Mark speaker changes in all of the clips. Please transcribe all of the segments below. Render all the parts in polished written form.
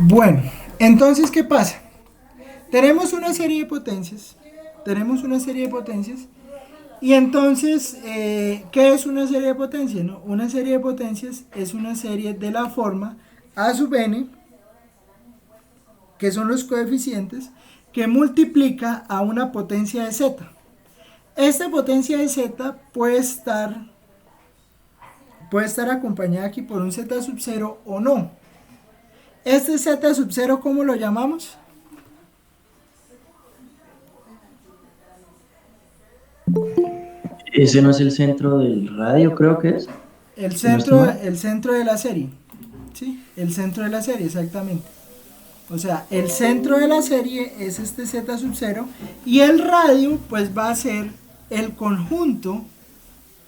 Speaker 1: Bueno, entonces, ¿qué pasa? Tenemos una serie de potencias, tenemos una serie de potencias, y entonces, ¿qué es una serie de potencias? No? Una serie de potencias es una serie de la forma a sub n, que son los coeficientes, que multiplica a una potencia de z. Esta potencia de z puede estar acompañada aquí por un z sub 0 o no. Este z sub 0, ¿cómo lo llamamos?
Speaker 2: Ese no es el centro del radio, creo que es,
Speaker 1: El
Speaker 2: si no estoy
Speaker 1: centro,
Speaker 2: mal.
Speaker 1: el centro de la serie. ¿Sí? El centro de la serie, exactamente. O sea, el centro de la serie es este z sub 0 y el radio pues va a ser el conjunto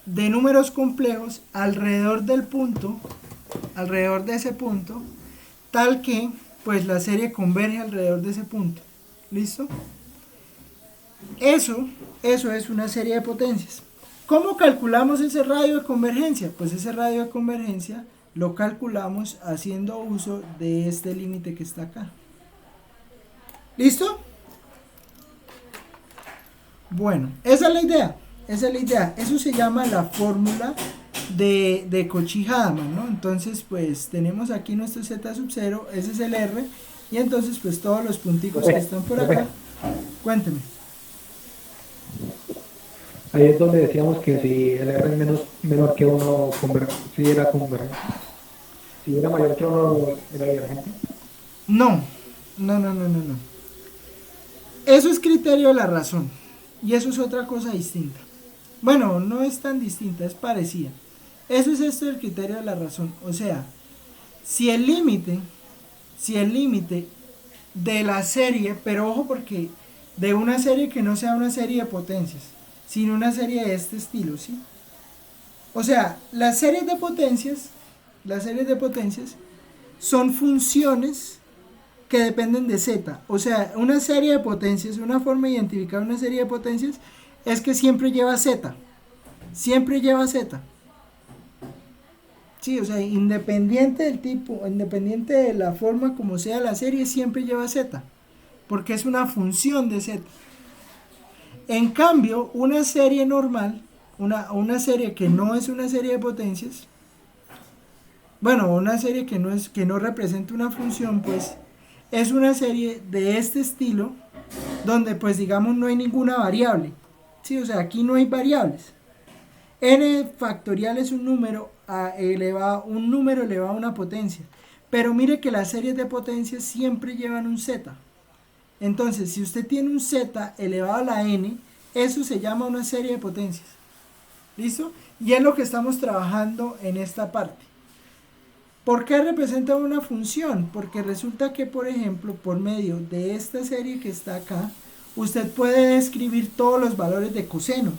Speaker 1: de números complejos alrededor del punto, alrededor de ese punto, tal que pues la serie converge alrededor de ese punto. ¿Listo? Eso es una serie de potencias. ¿Cómo calculamos ese radio de convergencia? Pues ese radio de convergencia lo calculamos haciendo uso de este límite que está acá. ¿Listo? Bueno, esa es la idea. Esa es la idea. Eso se llama la fórmula de Cauchy-Hadamard, ¿no? Entonces, pues tenemos aquí nuestro z sub 0, ese es el r, y entonces, pues todos los punticos que
Speaker 3: Profe,
Speaker 1: están por
Speaker 3: profe,
Speaker 1: acá, cuénteme.
Speaker 3: ahí es donde decíamos que si el R es menor que uno, si era convergente. Si era mayor que uno, era divergente.
Speaker 1: No, no. Eso es criterio de la razón, y eso es otra cosa distinta. Bueno, no es tan distinta, es parecida. Eso es esto del criterio de la razón. O sea, si el límite, si el límite de la serie, pero ojo porque de una serie que no sea una serie de potencias, sino una serie de este estilo, ¿sí? O sea, las series de potencias son funciones que dependen de z. O sea, una serie de potencias, una forma de identificar una serie de potencias es que siempre lleva z. Siempre lleva z. Sí, o sea, independiente del tipo, independiente de la forma como sea la serie, siempre lleva z. Porque es una función de z. En cambio, una serie normal, una serie que no es una serie de potencias, bueno, una serie que no representa una función, pues es una serie de este estilo, donde pues digamos no hay ninguna variable. Sí, o sea, aquí no hay variables. N factorial es un número elevado a una potencia. Pero mire que las series de potencias siempre llevan un z. Entonces, si usted tiene un z elevado a la n, eso se llama una serie de potencias. ¿Listo? Y es lo que estamos trabajando en esta parte. ¿Por qué representa una función? Porque resulta que, por ejemplo, por medio de esta serie que está acá, usted puede describir todos los valores de coseno.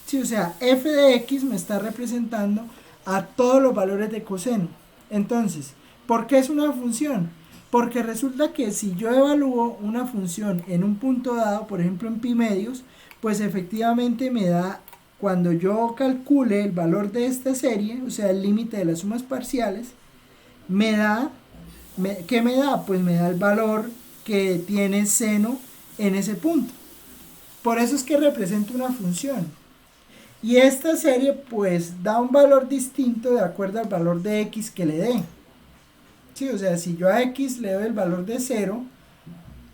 Speaker 1: Sí, o sea, f de x me está representando a todos los valores de coseno. Entonces, ¿por qué es una función? Porque resulta que si yo evalúo una función en un punto dado, por ejemplo en pi medios, pues efectivamente me da, cuando yo calcule el valor de esta serie, o sea, el límite de las sumas parciales, me da, ¿qué me da? Pues me da el valor que tiene seno en ese punto. Por eso es que representa una función. Y esta serie pues da un valor distinto de acuerdo al valor de x que le dé. Sí, o sea, si yo a x le doy el valor de 0,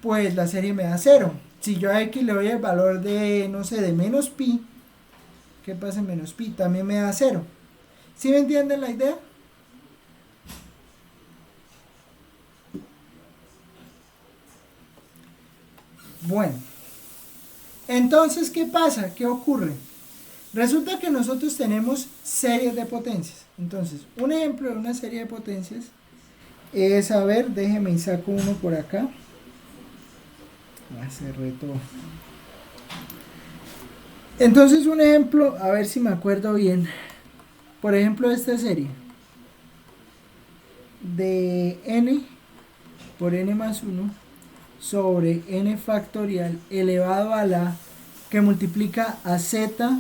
Speaker 1: pues la serie me da 0. Si yo a x le doy el valor de, no sé, de menos pi, ¿qué pasa en menos pi? También me da 0. ¿Sí me entienden la idea? Bueno, entonces, ¿qué pasa? ¿Qué ocurre? Resulta que nosotros tenemos series de potencias. Entonces, un ejemplo de una serie de potencias es, a ver, déjeme y saco uno por acá. Hace reto. Entonces, un ejemplo, a ver si me acuerdo bien. Por ejemplo, esta serie de n por n más 1 sobre n factorial elevado a la que multiplica a z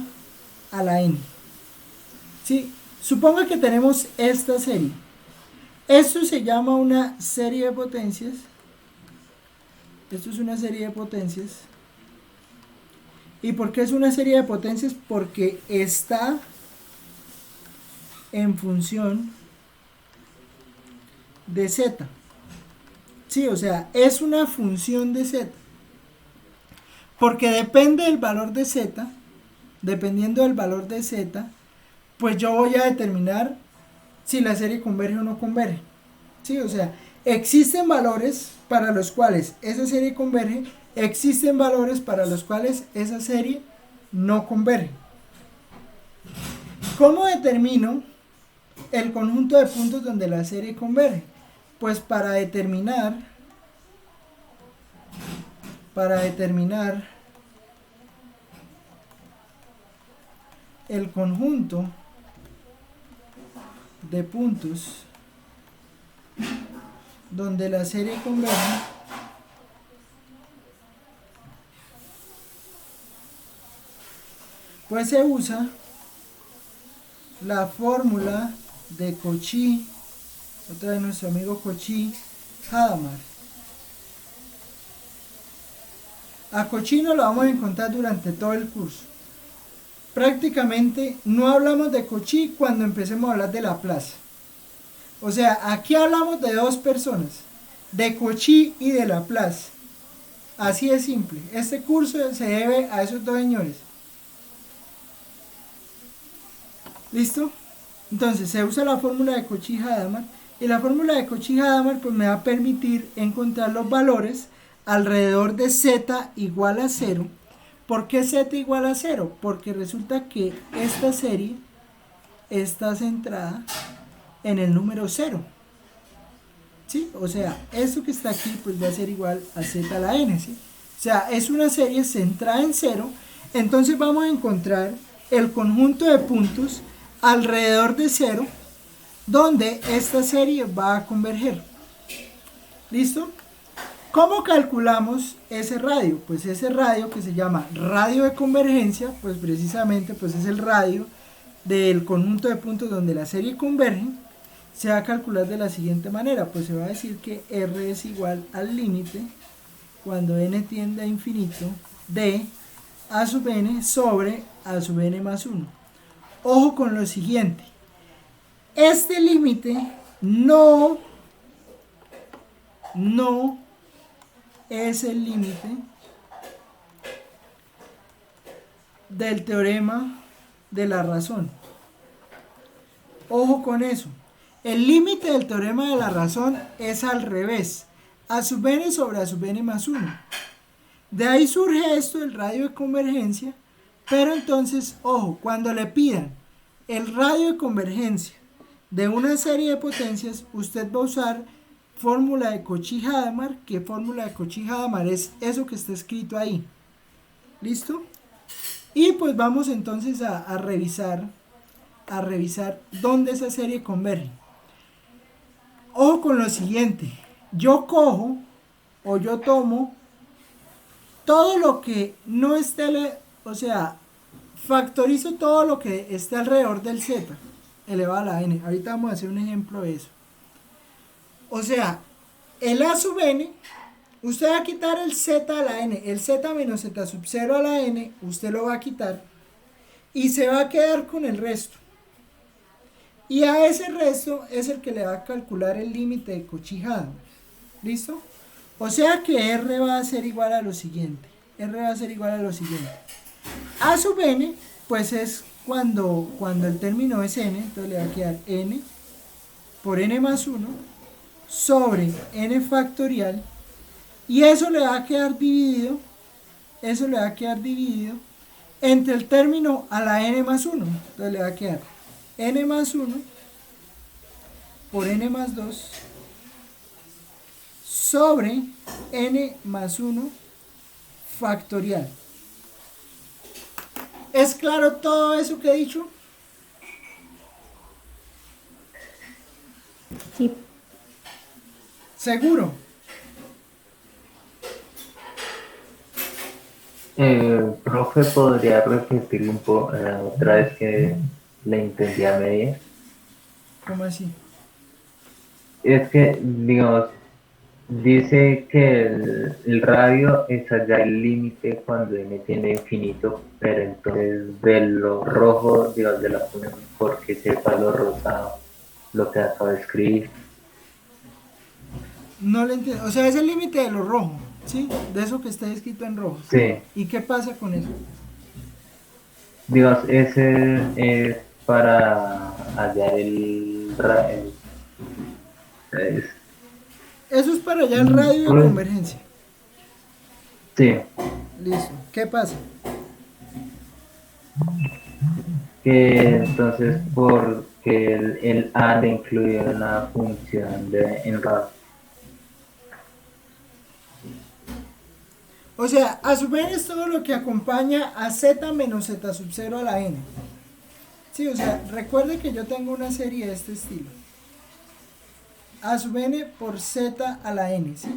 Speaker 1: a la n. ¿Sí? Suponga que tenemos esta serie. Esto se llama una serie de potencias. Esto es una serie de potencias. ¿Y por qué es una serie de potencias? Porque está en función de z. Sí, o sea, es una función de z. Porque depende del valor de z. Dependiendo del valor de z, pues yo voy a determinar si la serie converge o no converge. Sí, o sea, existen valores para los cuales esa serie converge, existen valores para los cuales esa serie no converge. ¿Cómo determino el conjunto de puntos donde la serie converge? Pues para determinar el conjunto de puntos donde la serie converge, pues se usa la fórmula de Cauchy, otra vez nuestro amigo Cauchy-Hadamard. A Cauchy no lo vamos a encontrar durante todo el curso. Prácticamente no hablamos de Cauchy cuando empecemos a hablar de Laplace. O sea, aquí hablamos de dos personas, de Cauchy y de Laplace. Así de simple. Este curso se debe a esos dos señores. ¿Listo? Entonces se usa la fórmula de Cauchy-Hadamard y la fórmula de Cauchy-Hadamard pues me va a permitir encontrar los valores alrededor de z igual a 0. ¿Por qué z igual a 0? Porque resulta que esta serie está centrada en el número 0. ¿Sí? O sea, esto que está aquí pues va a ser igual a z a la n. ¿Sí? O sea, es una serie centrada en 0. Entonces vamos a encontrar el conjunto de puntos alrededor de 0 donde esta serie va a converger. ¿Listo? ¿Cómo calculamos ese radio? Pues ese radio que se llama radio de convergencia, pues precisamente pues es el radio del conjunto de puntos donde la serie converge. Se va a calcular de la siguiente manera, pues se va a decir que R es igual al límite cuando n tiende a infinito de a sub n sobre a sub n más 1. Ojo con lo siguiente, este límite no es el límite del teorema de la razón. Ojo con eso. El límite del teorema de la razón es al revés, a sub n sobre a sub n más 1. De ahí surge esto del radio de convergencia, pero entonces, ojo, cuando le pidan el radio de convergencia de una serie de potencias, usted va a usar fórmula de Cauchy-Hadamard, que fórmula de Cauchy-Hadamard es eso que está escrito ahí. ¿Listo? Y pues vamos entonces a revisar dónde esa serie converge. Ojo con lo siguiente, yo cojo o yo tomo todo lo que no esté, o sea, factorizo todo lo que esté alrededor del z elevado a la n. Ahorita vamos a hacer un ejemplo de eso. O sea, el a sub n, usted va a quitar el z a la n, el z menos z sub 0 a la n, usted lo va a quitar y se va a quedar con el resto. Y a ese resto es el que le va a calcular el límite de Cauchy-Hadamard. ¿Listo? O sea que R va a ser igual a lo siguiente. R va a ser igual a lo siguiente. A sub n, pues es cuando el término es n, entonces le va a quedar n por n más 1 sobre n factorial. Y eso le va a quedar dividido, entre el término a la n más 1. Entonces le va a quedar n más 1 por n más 2 sobre n más 1 factorial. ¿Es claro todo eso que he dicho?
Speaker 4: Sí.
Speaker 1: ¿Seguro?
Speaker 2: Profe, ¿podría repetir un poco otra vez que le entendí a media?
Speaker 1: ¿Cómo así?
Speaker 2: es que, digamos, dice que el radio es allá el límite cuando n tiende a infinito, pero entonces de lo rojo, digamos, de la pone porque sepa lo rosado, lo que acabo de escribir.
Speaker 1: No le entiendo. O sea, es el límite de lo rojo, ¿sí? De eso que está escrito en rojo.
Speaker 2: Sí,
Speaker 1: ¿Y qué pasa con eso?
Speaker 2: digamos, ese es para hallar es-
Speaker 1: Eso es para allá el radio de
Speaker 2: pues,
Speaker 1: convergencia.
Speaker 2: sí,
Speaker 1: Listo. ¿Qué pasa?
Speaker 2: que entonces porque el A le incluye una función en radio.
Speaker 1: O sea, a su vez es todo lo que acompaña a z menos z sub 0 a la n. Sí, o sea, recuerde que yo tengo una serie de este estilo. A sub n por z a la n, ¿sí?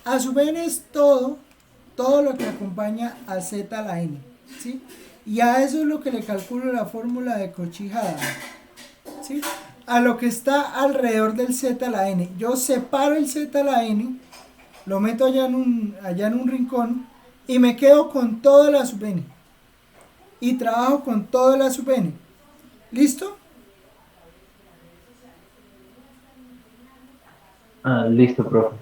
Speaker 1: A sub n es todo lo que acompaña a z a la n, ¿sí? Y a eso es lo que le calculo la fórmula de Cauchy-Hadamard, ¿sí? A lo que está alrededor del z a la n. Yo separo el z a la n, lo meto allá en un rincón y me quedo con toda la sub n. Y trabajo con toda la sub n. ¿Listo?
Speaker 2: Ah, listo, profe.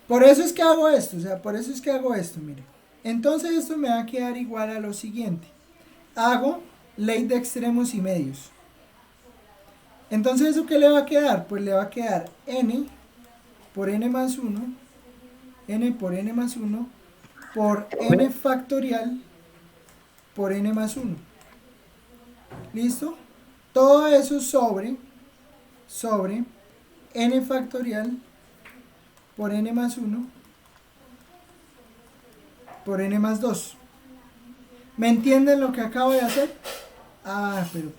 Speaker 1: Por eso es que hago esto, o sea, por eso es que hago esto, mire. Entonces esto me va a quedar igual a lo siguiente. Hago ley de extremos y medios. Entonces, ¿eso qué le va a quedar? Pues le va a quedar n por n más 1, n por n más 1, por n factorial por n más 1. ¿Listo? Todo eso sobre n factorial por n más 1 por n más 2. ¿Me entienden lo que acabo de hacer? Ah, pero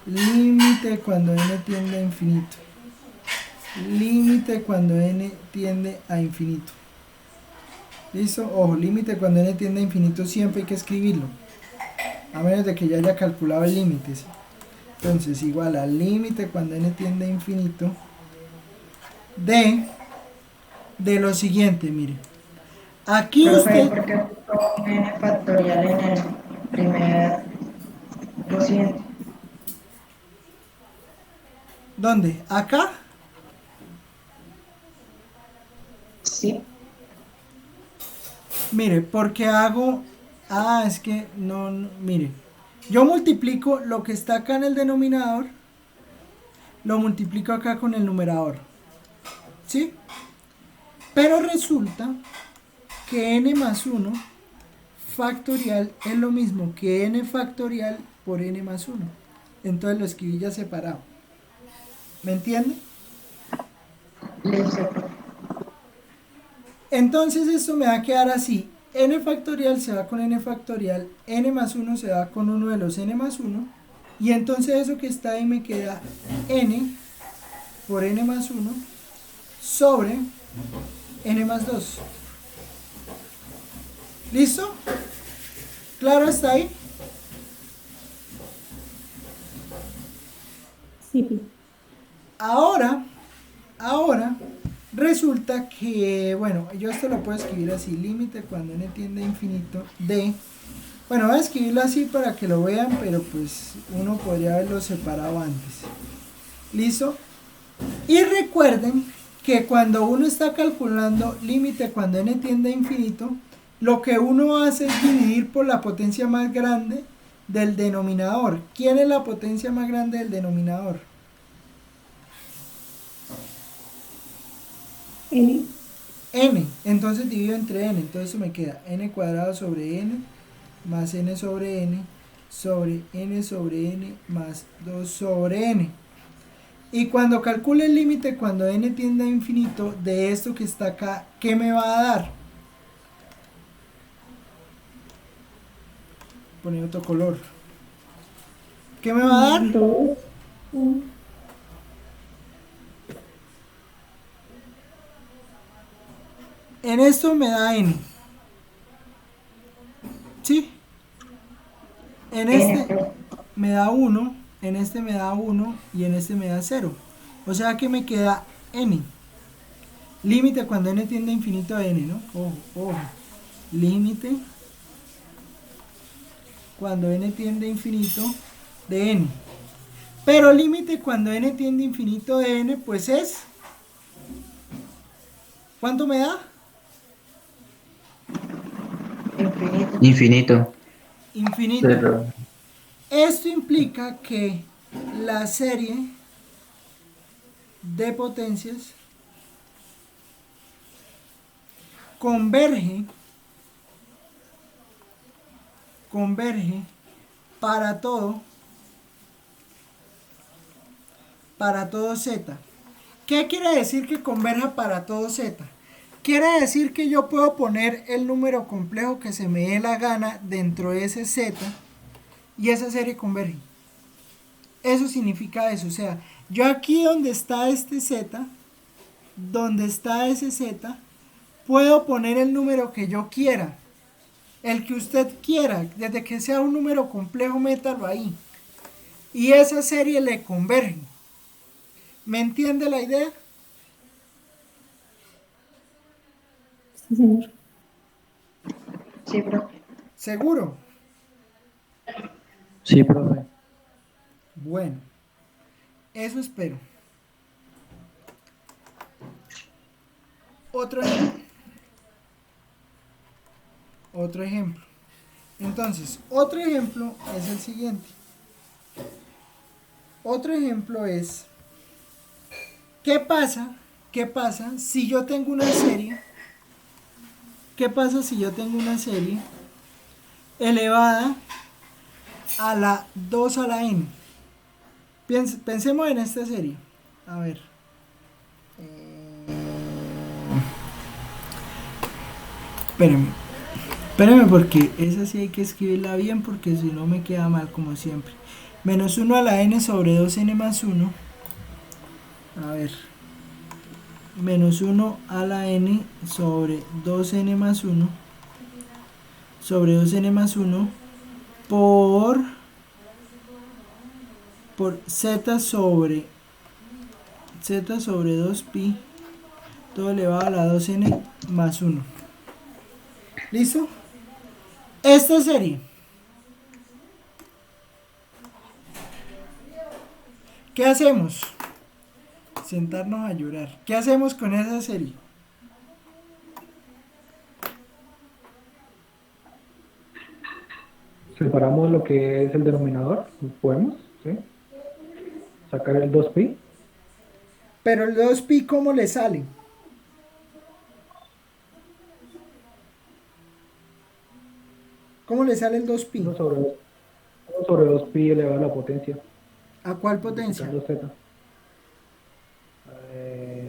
Speaker 1: límite cuando n tiende a infinito. Límite cuando n tiende a infinito. ¿Listo? Ojo, límite cuando n tiende a infinito siempre hay que escribirlo. A menos de que ya haya calculado el límite, ¿sí? Entonces, igual al límite cuando n tiende a infinito de lo siguiente, mire. Aquí
Speaker 4: Profe,
Speaker 1: usted...
Speaker 4: ¿por qué puso n factorial en el primer cociente?
Speaker 1: ¿Dónde? ¿Acá?
Speaker 4: Sí,
Speaker 1: Mire, porque hago... Ah, es que mire. Yo multiplico lo que está acá en el denominador, lo multiplico acá con el numerador. ¿Sí? Pero resulta que n más 1 factorial es lo mismo que n factorial por n más 1. Entonces lo escribí ya separado. ¿Me entiende?
Speaker 4: listo, profe.
Speaker 1: Entonces esto me va a quedar así. N factorial se va con n factorial, n más 1 se va con uno de los n más 1, y entonces eso que está ahí me queda n por n más 1 sobre n más 2. ¿Listo? ¿Claro hasta ahí?
Speaker 5: Sí.
Speaker 1: Ahora, resulta que, bueno, yo esto lo puedo escribir así, límite cuando n tiende a infinito de, bueno, voy a escribirlo así para que lo vean, pero pues uno podría haberlo separado antes. ¿Listo? Y recuerden que cuando uno está calculando límite cuando n tiende a infinito, lo que uno hace es dividir por la potencia más grande del denominador. ¿Quién es la potencia más grande del denominador?
Speaker 5: N.
Speaker 1: N, entonces divido entre n, entonces eso me queda n cuadrado sobre n más n sobre n más 2 sobre n. Y cuando calcule el límite cuando n tiende a infinito de esto que está acá, ¿qué me va a dar? Poner otro color. ¿Qué me va a dar?
Speaker 5: 2. 1.
Speaker 1: En esto me da n. ¿Sí? En
Speaker 4: N,
Speaker 1: este
Speaker 4: profe.
Speaker 1: me da 1, en este me da 1 y en este me da 0. O sea que me queda n. Límite cuando n tiende a infinito de n, ¿no? Ojo, ojo. Límite cuando n tiende a infinito de n. Pero límite cuando n tiende a infinito de n, pues es... ¿Cuánto me da?
Speaker 4: Infinito.
Speaker 2: Infinito.
Speaker 1: Infinito.
Speaker 2: Pero
Speaker 1: Esto implica que la serie de potencias converge para todo z. ¿Qué quiere decir que converja para todo z? Quiere decir que yo puedo poner el número complejo que se me dé la gana dentro de ese z y esa serie converge. Eso significa eso. O sea, yo aquí donde está este z, donde está ese z, puedo poner el número que yo quiera. El que usted quiera. Desde que sea un número complejo, métalo ahí. Y esa serie le converge. ¿Me entiende la idea?
Speaker 5: Sí, señor.
Speaker 4: Sí, profe.
Speaker 1: ¿Seguro?
Speaker 3: Sí, profe.
Speaker 1: Bueno, eso espero. Otro ejemplo. Otro ejemplo. Entonces, otro ejemplo es el siguiente. Otro ejemplo es, ¿qué pasa? ¿Qué pasa si yo tengo una serie? ¿Qué pasa si yo tengo una serie elevada a la 2 a la n? Pensemos en esta serie. A ver. Espérenme porque esa sí hay que escribirla bien porque si no me queda mal como siempre. Menos 1 a la n sobre 2n más 1. A ver. Menos 1 a la n sobre 2n más 1. Sobre 2n más 1. Por z sobre 2pi. Todo elevado a la 2n más 1. ¿Listo? Esta serie. ¿Qué hacemos? Sentarnos a llorar. ¿Qué hacemos con esa serie?
Speaker 3: Separamos lo que es el denominador, podemos, ¿sí? Sacar el 2pi.
Speaker 1: Pero el 2pi, ¿cómo le sale? ¿Cómo le sale el 2pi?
Speaker 3: 1 sobre 2pi elevado a la potencia.
Speaker 1: ¿A cuál potencia?
Speaker 3: Z.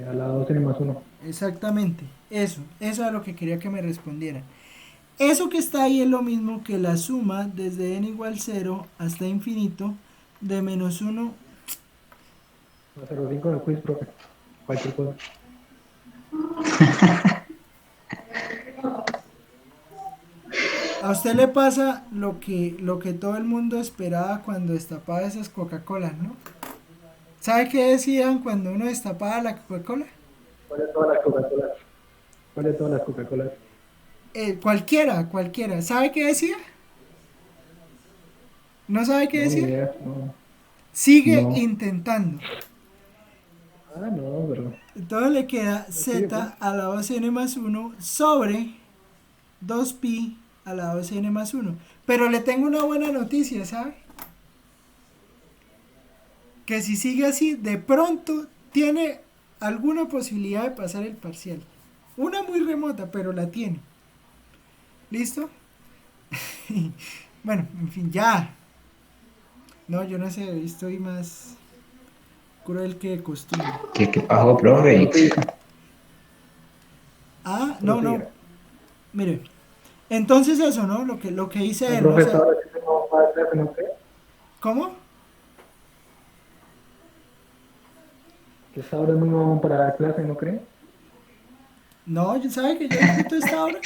Speaker 3: A la 2n más 1.
Speaker 1: Exactamente. Eso es lo que quería que me respondieran. Eso que está ahí es lo mismo que la suma desde n igual 0 hasta infinito de menos 1.
Speaker 3: A 0,5 en el quiz, profe. Cualquier cosa.
Speaker 1: A usted le pasa lo que todo el mundo esperaba cuando destapaba esas Coca-Colas, ¿no? ¿Sabe qué decían cuando uno destapaba la Coca-Cola?
Speaker 3: ¿Cuál de todas las Coca-Colas? ¿Cuál de todas las Coca-Colas?
Speaker 1: Cualquiera. ¿Sabe qué decía? ¿No sabe qué
Speaker 3: No, ni
Speaker 1: decía?
Speaker 3: idea. No.
Speaker 1: Sigue
Speaker 3: No.
Speaker 1: intentando.
Speaker 3: Ah, no, pero...
Speaker 1: Entonces le queda
Speaker 3: Sigue, pues.
Speaker 1: z a la 2n más 1 sobre 2pi a la 2n más 1. Pero le tengo una buena noticia, ¿sabe? Que si sigue así, de pronto tiene alguna posibilidad de pasar el parcial. Una muy remota, pero la tiene. ¿Listo? Bueno, en fin, ya. No, yo no sé, estoy más cruel que de costumbre.
Speaker 2: ¿Qué pasó, profe?
Speaker 1: Ah, no. Mire. Entonces eso, ¿no? Lo que dice
Speaker 3: El
Speaker 1: él, ¿no? O sea,
Speaker 3: profesor, que tengo para clase, ¿no cree?
Speaker 1: ¿cómo?
Speaker 3: Que esta hora es muy mamón para dar clase, ¿no cree?
Speaker 1: No, ¿sabe que yo disfruto esta hora?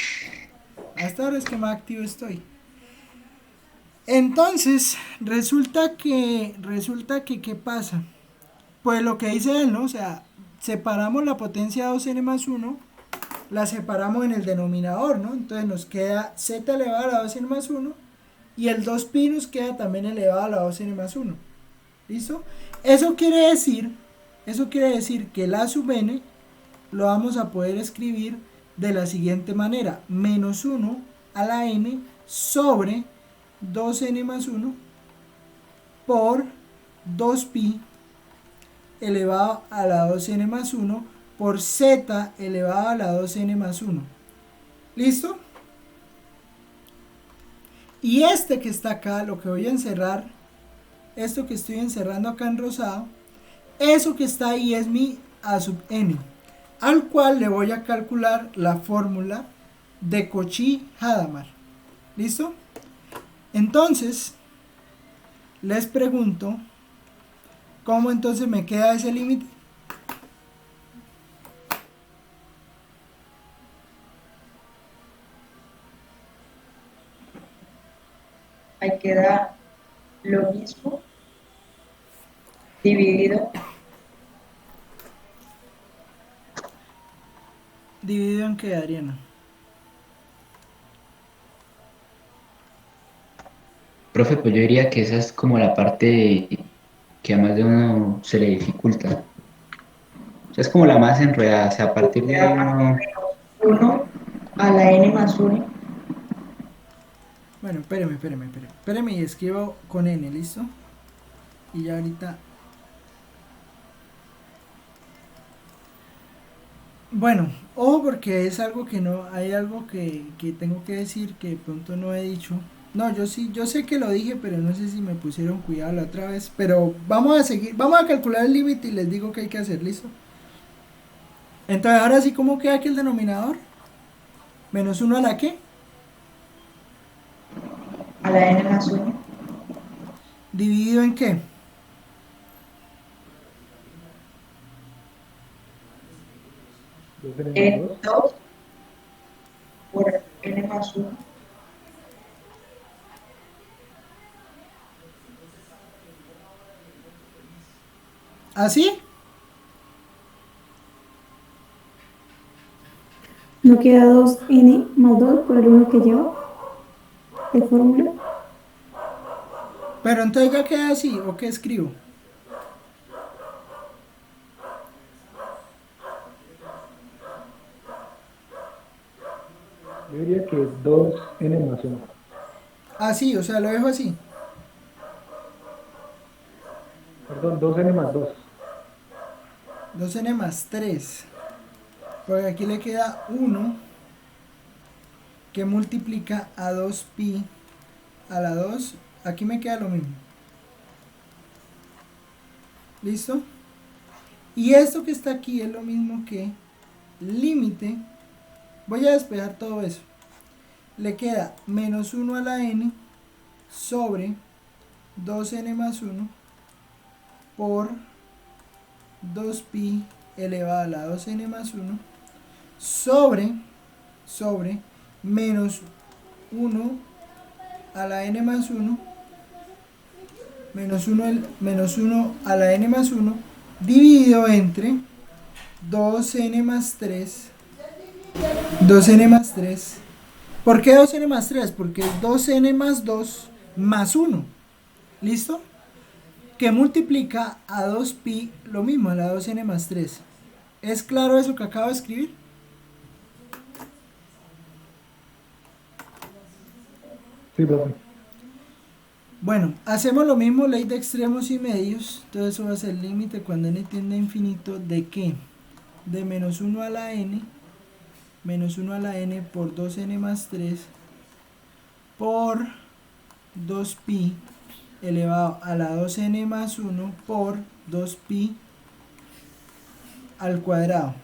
Speaker 1: A esta hora es que más activo estoy. Entonces, resulta que, ¿qué pasa? Pues lo que dice él, ¿no? O sea, separamos la potencia 2n más 1, la separamos en el denominador, ¿no? Entonces nos queda z elevado a la 2n más 1 y el 2pi nos queda también elevado a la 2n más 1. ¿Listo? Eso quiere decir que la sub n lo vamos a poder escribir de la siguiente manera: menos 1 a la n sobre 2n más 1 por 2pi elevado a la 2n más 1 por z elevado a la 2n más 1. ¿Listo? Y este que está acá, lo que voy a encerrar, esto que estoy encerrando acá en rosado, eso que está ahí es mi a sub n, al cual le voy a calcular la fórmula de Cauchy-Hadamard. ¿Listo? Entonces, les pregunto, ¿cómo entonces me queda ese límite?
Speaker 4: Ahí queda lo mismo dividido
Speaker 1: ¿Dividido en qué, Adriana?
Speaker 6: Profe, pues yo diría que esa es como la parte que a más de uno se le dificulta. O sea, es como la más enredada. O sea, a partir de ahí uno...
Speaker 4: 1 a la n más 1.
Speaker 1: Bueno, espéreme y escribo con n, ¿listo? Y ya ahorita... Bueno, ojo porque es algo que no, hay algo que tengo que decir que de pronto no he dicho. No, yo sé que lo dije, pero no sé si me pusieron cuidado la otra vez. Pero vamos a seguir, vamos a calcular el límite y les digo qué hay que hacer, ¿listo? Entonces ahora sí, ¿cómo queda aquí el denominador? ¿Menos 1 a la qué?
Speaker 4: A la n más 1.
Speaker 1: ¿Dividido en qué?
Speaker 4: En 2 por n más 1.
Speaker 1: ¿Así?
Speaker 5: No queda 2n más 2 por el 1 que lleva de fórmula.
Speaker 1: Pero entonces ya queda así, ¿o qué escribo?
Speaker 3: Yo diría que 2n más 1.
Speaker 1: Así, o sea, lo dejo así.
Speaker 3: Perdón, 2n más 2.
Speaker 1: 2n más 3. Porque aquí le queda 1 que multiplica a 2pi a la 2. Aquí me queda lo mismo. ¿Listo? Y esto que está aquí es lo mismo que límite. Voy a despejar todo eso. Le queda menos 1 a la n sobre 2n más 1 por 2pi elevado a la 2n más 1 sobre menos 1 a la n más 1 menos 1 a la n más 1 dividido entre 2n más 3. ¿Por qué 2n más 3? Porque es 2n más 2 más 1. ¿Listo? Que multiplica a 2pi lo mismo, a la 2n más 3. ¿Es claro eso que acabo de escribir?
Speaker 3: Sí, profe.
Speaker 1: Bueno, hacemos lo mismo, ley de extremos y medios. Entonces eso va a ser el límite cuando n tiende a infinito. ¿De qué? De menos 1 a la n por 2n más 3 por 2pi elevado a la 2n más 1 por 2pi al cuadrado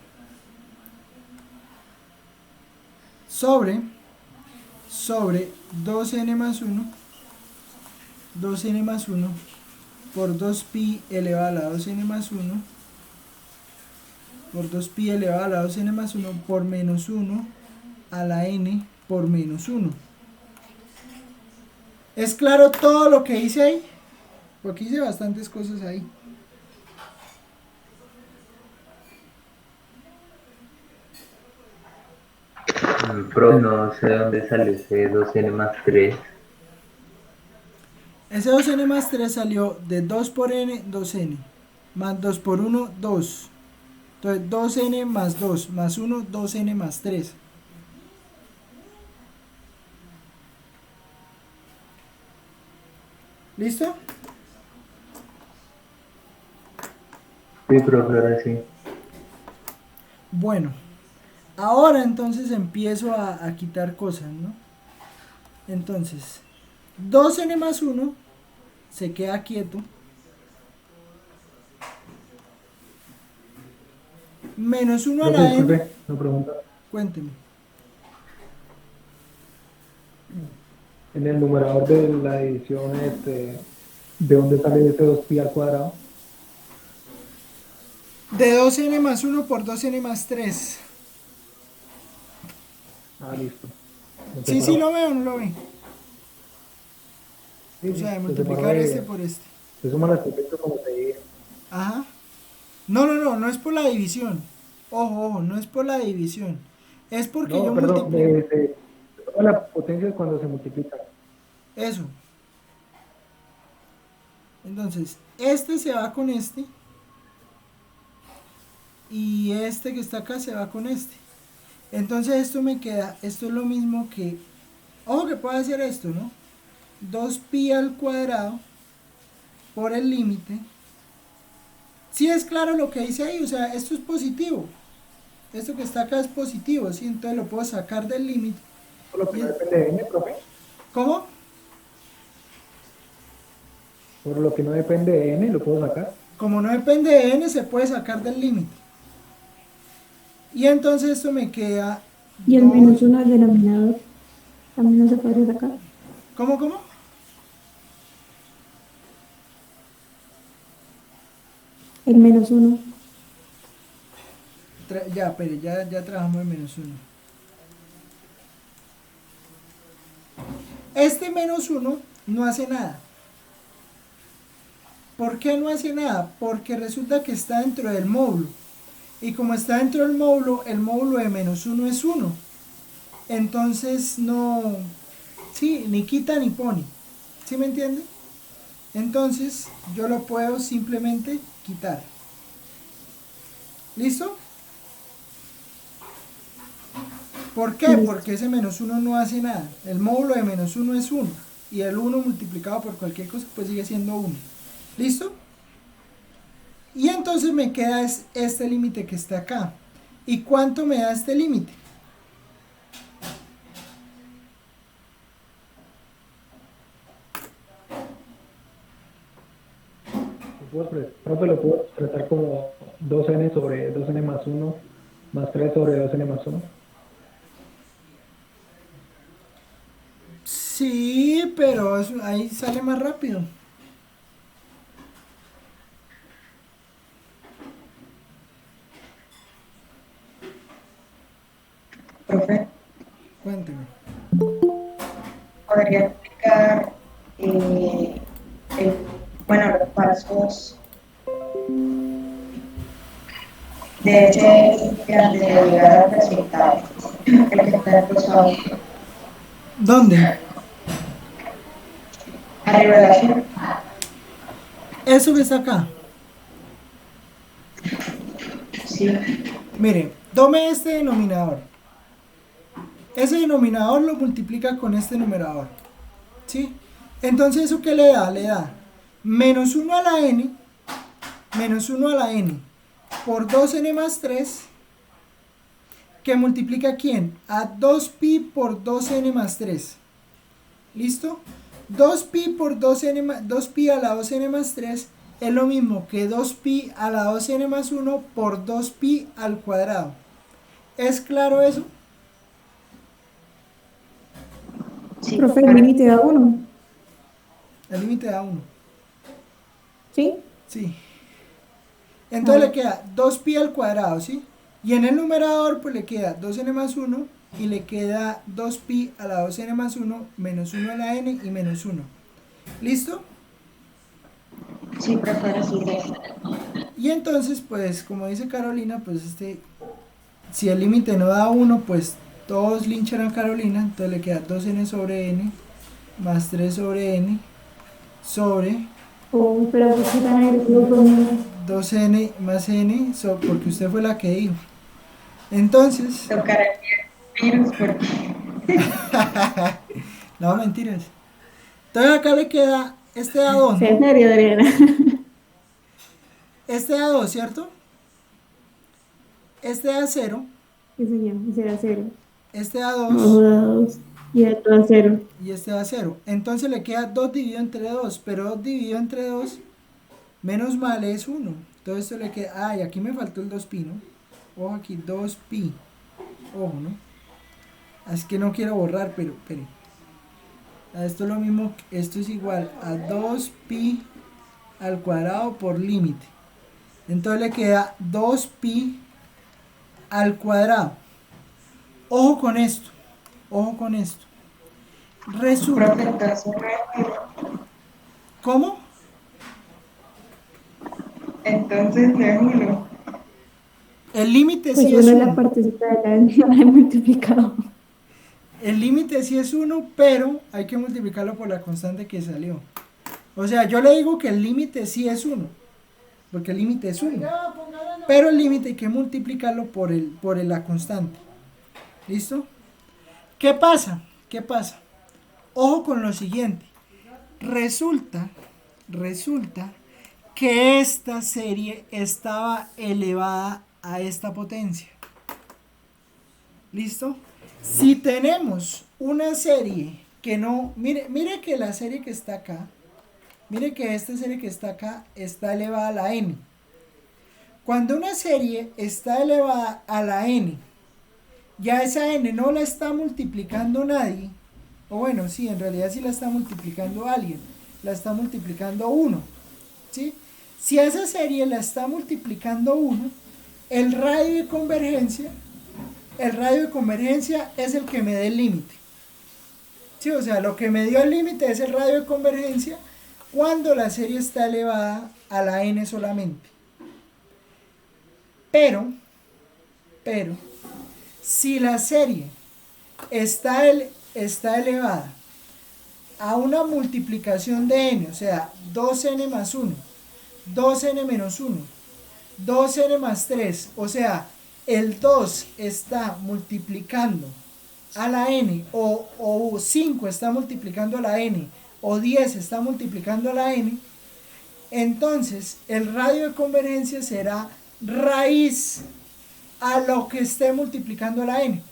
Speaker 1: sobre 2n más 1 por 2pi elevado a la 2n más 1 por 2pi elevado a la 2n más 1 por menos 1 a la n por menos 1. ¿Es claro todo lo que hice ahí? Porque hice bastantes cosas ahí.
Speaker 2: Profe, no sé dónde sale ese 2n más 3.
Speaker 1: Ese 2n más 3 salió de 2 por n, 2n. Más 2 por 1, 2. Entonces 2n más 2 más 1, 2n más 3. ¿Listo?
Speaker 2: Sí, profe, ahora sí.
Speaker 1: Bueno, ahora entonces empiezo a quitar cosas, ¿no? Entonces, 2n más 1 se queda quieto. Menos 1 a
Speaker 3: Profe,
Speaker 1: la n.
Speaker 3: disculpe, una pregunta.
Speaker 1: Cuénteme.
Speaker 3: En el numerador de la división, ¿de dónde sale ese 2pi al cuadrado?
Speaker 1: De 2n más 1 por 2n más 3.
Speaker 3: Ah, listo. ¿Me
Speaker 1: Sí,
Speaker 3: separó?
Speaker 1: lo veo, no lo ve.
Speaker 3: Sí,
Speaker 1: O sea, de
Speaker 3: se
Speaker 1: multiplicar
Speaker 3: separó
Speaker 1: este por este.
Speaker 3: se suman las efectos como te dije.
Speaker 1: Ajá. No es por la división. Ojo, no es por la división. Es porque
Speaker 3: No,
Speaker 1: yo
Speaker 3: perdón,
Speaker 1: multiplico.
Speaker 3: toda la potencia es cuando se multiplica.
Speaker 1: Eso. Entonces, este se va con este. Y este que está acá se va con este. Entonces esto me queda, esto es lo mismo que, ojo que puedo hacer esto, ¿no? 2pi al cuadrado por el límite. Sí es claro lo que dice ahí, o sea, esto es positivo. Esto que está acá es positivo, ¿sí? Entonces lo puedo sacar del límite.
Speaker 3: Por lo que
Speaker 1: Y
Speaker 3: no
Speaker 1: es-
Speaker 3: depende de n, profe.
Speaker 1: ¿Cómo?
Speaker 3: Por lo que no depende de n, lo puedo sacar.
Speaker 1: Como no depende de n, se puede sacar del límite. Y entonces esto me queda
Speaker 5: Y el
Speaker 1: 2.
Speaker 5: menos 1 al denominador también no se podría sacar.
Speaker 1: ¿Cómo?
Speaker 5: El menos 1.
Speaker 1: Ya, pero ya trabajamos en menos 1. Este menos 1 no hace nada. ¿Por qué no hace nada? Porque resulta que está dentro del módulo. Y como está dentro del módulo, el módulo de menos 1 es 1. Entonces no... Sí, ni quita ni pone. ¿Sí me entiende? Entonces yo lo puedo simplemente quitar. ¿Listo? ¿Por qué?
Speaker 5: Listo.
Speaker 1: Porque ese menos 1 no hace nada. El módulo de menos 1 es 1. Y el 1 multiplicado por cualquier cosa pues sigue siendo 1. ¿Listo? Y entonces me queda este límite que está acá. ¿Y cuánto me da este límite?
Speaker 3: Profe, lo puedo expresar como 2n sobre 2n más 1 más 3 sobre 2n más 1.
Speaker 1: Sí, pero ahí sale más rápido.
Speaker 4: Profe,
Speaker 1: Cuénteme.
Speaker 4: podría explicar el, bueno, los pasos de ese antes de llegar al resultado, el que está empezado
Speaker 1: ¿Dónde?
Speaker 4: a revelación.
Speaker 1: Eso que está acá.
Speaker 4: Sí,
Speaker 1: Mire, tome este denominador. Ese denominador lo multiplica con este numerador. ¿Sí? Entonces, ¿eso qué le da? Le da menos 1 a la n, menos 1 a la n, por 2n más 3, que multiplica ¿a quién? A 2pi por 2n más 3. ¿Listo? 2pi por 2pi a la 2n más 3 es lo mismo que 2pi a la 2n más 1 por 2pi al cuadrado. ¿Es claro eso?
Speaker 4: sí,
Speaker 5: Profe, el límite da 1.
Speaker 1: El límite da 1.
Speaker 5: ¿Sí?
Speaker 1: Sí. Entonces le queda 2pi al cuadrado, ¿sí? Y en el numerador pues le queda 2n más 1 y le queda 2pi a la 2n más 1 menos 1 a la n y menos 1. ¿Listo?
Speaker 4: sí, profe, sí,
Speaker 1: Y entonces pues como dice Carolina, pues si el límite no da 1 pues Todos linchan a Carolina, entonces le queda 2n sobre n más 3 sobre n sobre
Speaker 5: Oh, pero ¿por qué tan agresivos conmigo?
Speaker 1: 2n más n, porque usted fue la que dijo. Entonces,
Speaker 4: Tocará enviar virus porque
Speaker 1: no, mentiras. Entonces acá le queda este da 2,
Speaker 5: Sea
Speaker 1: ¿no?
Speaker 5: serio, Adriana.
Speaker 1: Este da 2, ¿cierto? Este da 0,
Speaker 5: ¿Qué señor? Será cero.
Speaker 1: este da
Speaker 5: No
Speaker 1: 2
Speaker 5: jodas. Y esto a cero.
Speaker 1: y este da 0. Entonces le queda 2 dividido entre 2, pero 2 dividido entre 2, menos mal es 1. Entonces esto le queda, y aquí me faltó el 2pi, ¿no? Ojo aquí, 2pi. Ojo, ¿no? Así que no quiero borrar, pero, espere. Esto es lo mismo, esto es igual a 2pi al cuadrado por límite. Entonces le queda 2pi al cuadrado. Ojo con esto, ojo con esto. Resulta,
Speaker 4: profe, entonces no es
Speaker 1: ¿cómo?
Speaker 4: entonces no es uno.
Speaker 1: El límite
Speaker 5: Pues
Speaker 1: sí es
Speaker 5: uno es la
Speaker 1: 1.
Speaker 5: partecita de la he multiplicado.
Speaker 1: El límite sí es 1, pero hay que multiplicarlo por la constante que salió. O sea, yo le digo que el límite sí es 1, porque el límite es 1. Pero el límite hay que multiplicarlo por la constante. ¿Listo? ¿Qué pasa? ¿Qué pasa? Ojo con lo siguiente. Resulta que esta serie estaba elevada a esta potencia. ¿Listo? Si tenemos una serie que no, mire que la serie que está acá, mire que esta serie que está acá está elevada a la n. Cuando una serie está elevada a la n, ya esa n no la está multiplicando nadie, o bueno, sí, en realidad sí la está multiplicando alguien, la está multiplicando 1, ¿sí? Si esa serie la está multiplicando 1, el radio de convergencia es el que me dé el límite. ¿Sí? O sea, lo que me dio el límite es el radio de convergencia cuando la serie está elevada a la n solamente. Pero, si la serie está elevada a una multiplicación de n, o sea, 2n más 1, 2n menos 1, 2n más 3, o sea, el 2 está multiplicando a la n, o 5 está multiplicando a la n, o 10 está multiplicando a la n, entonces el radio de convergencia será raíz a lo que esté multiplicando a la n.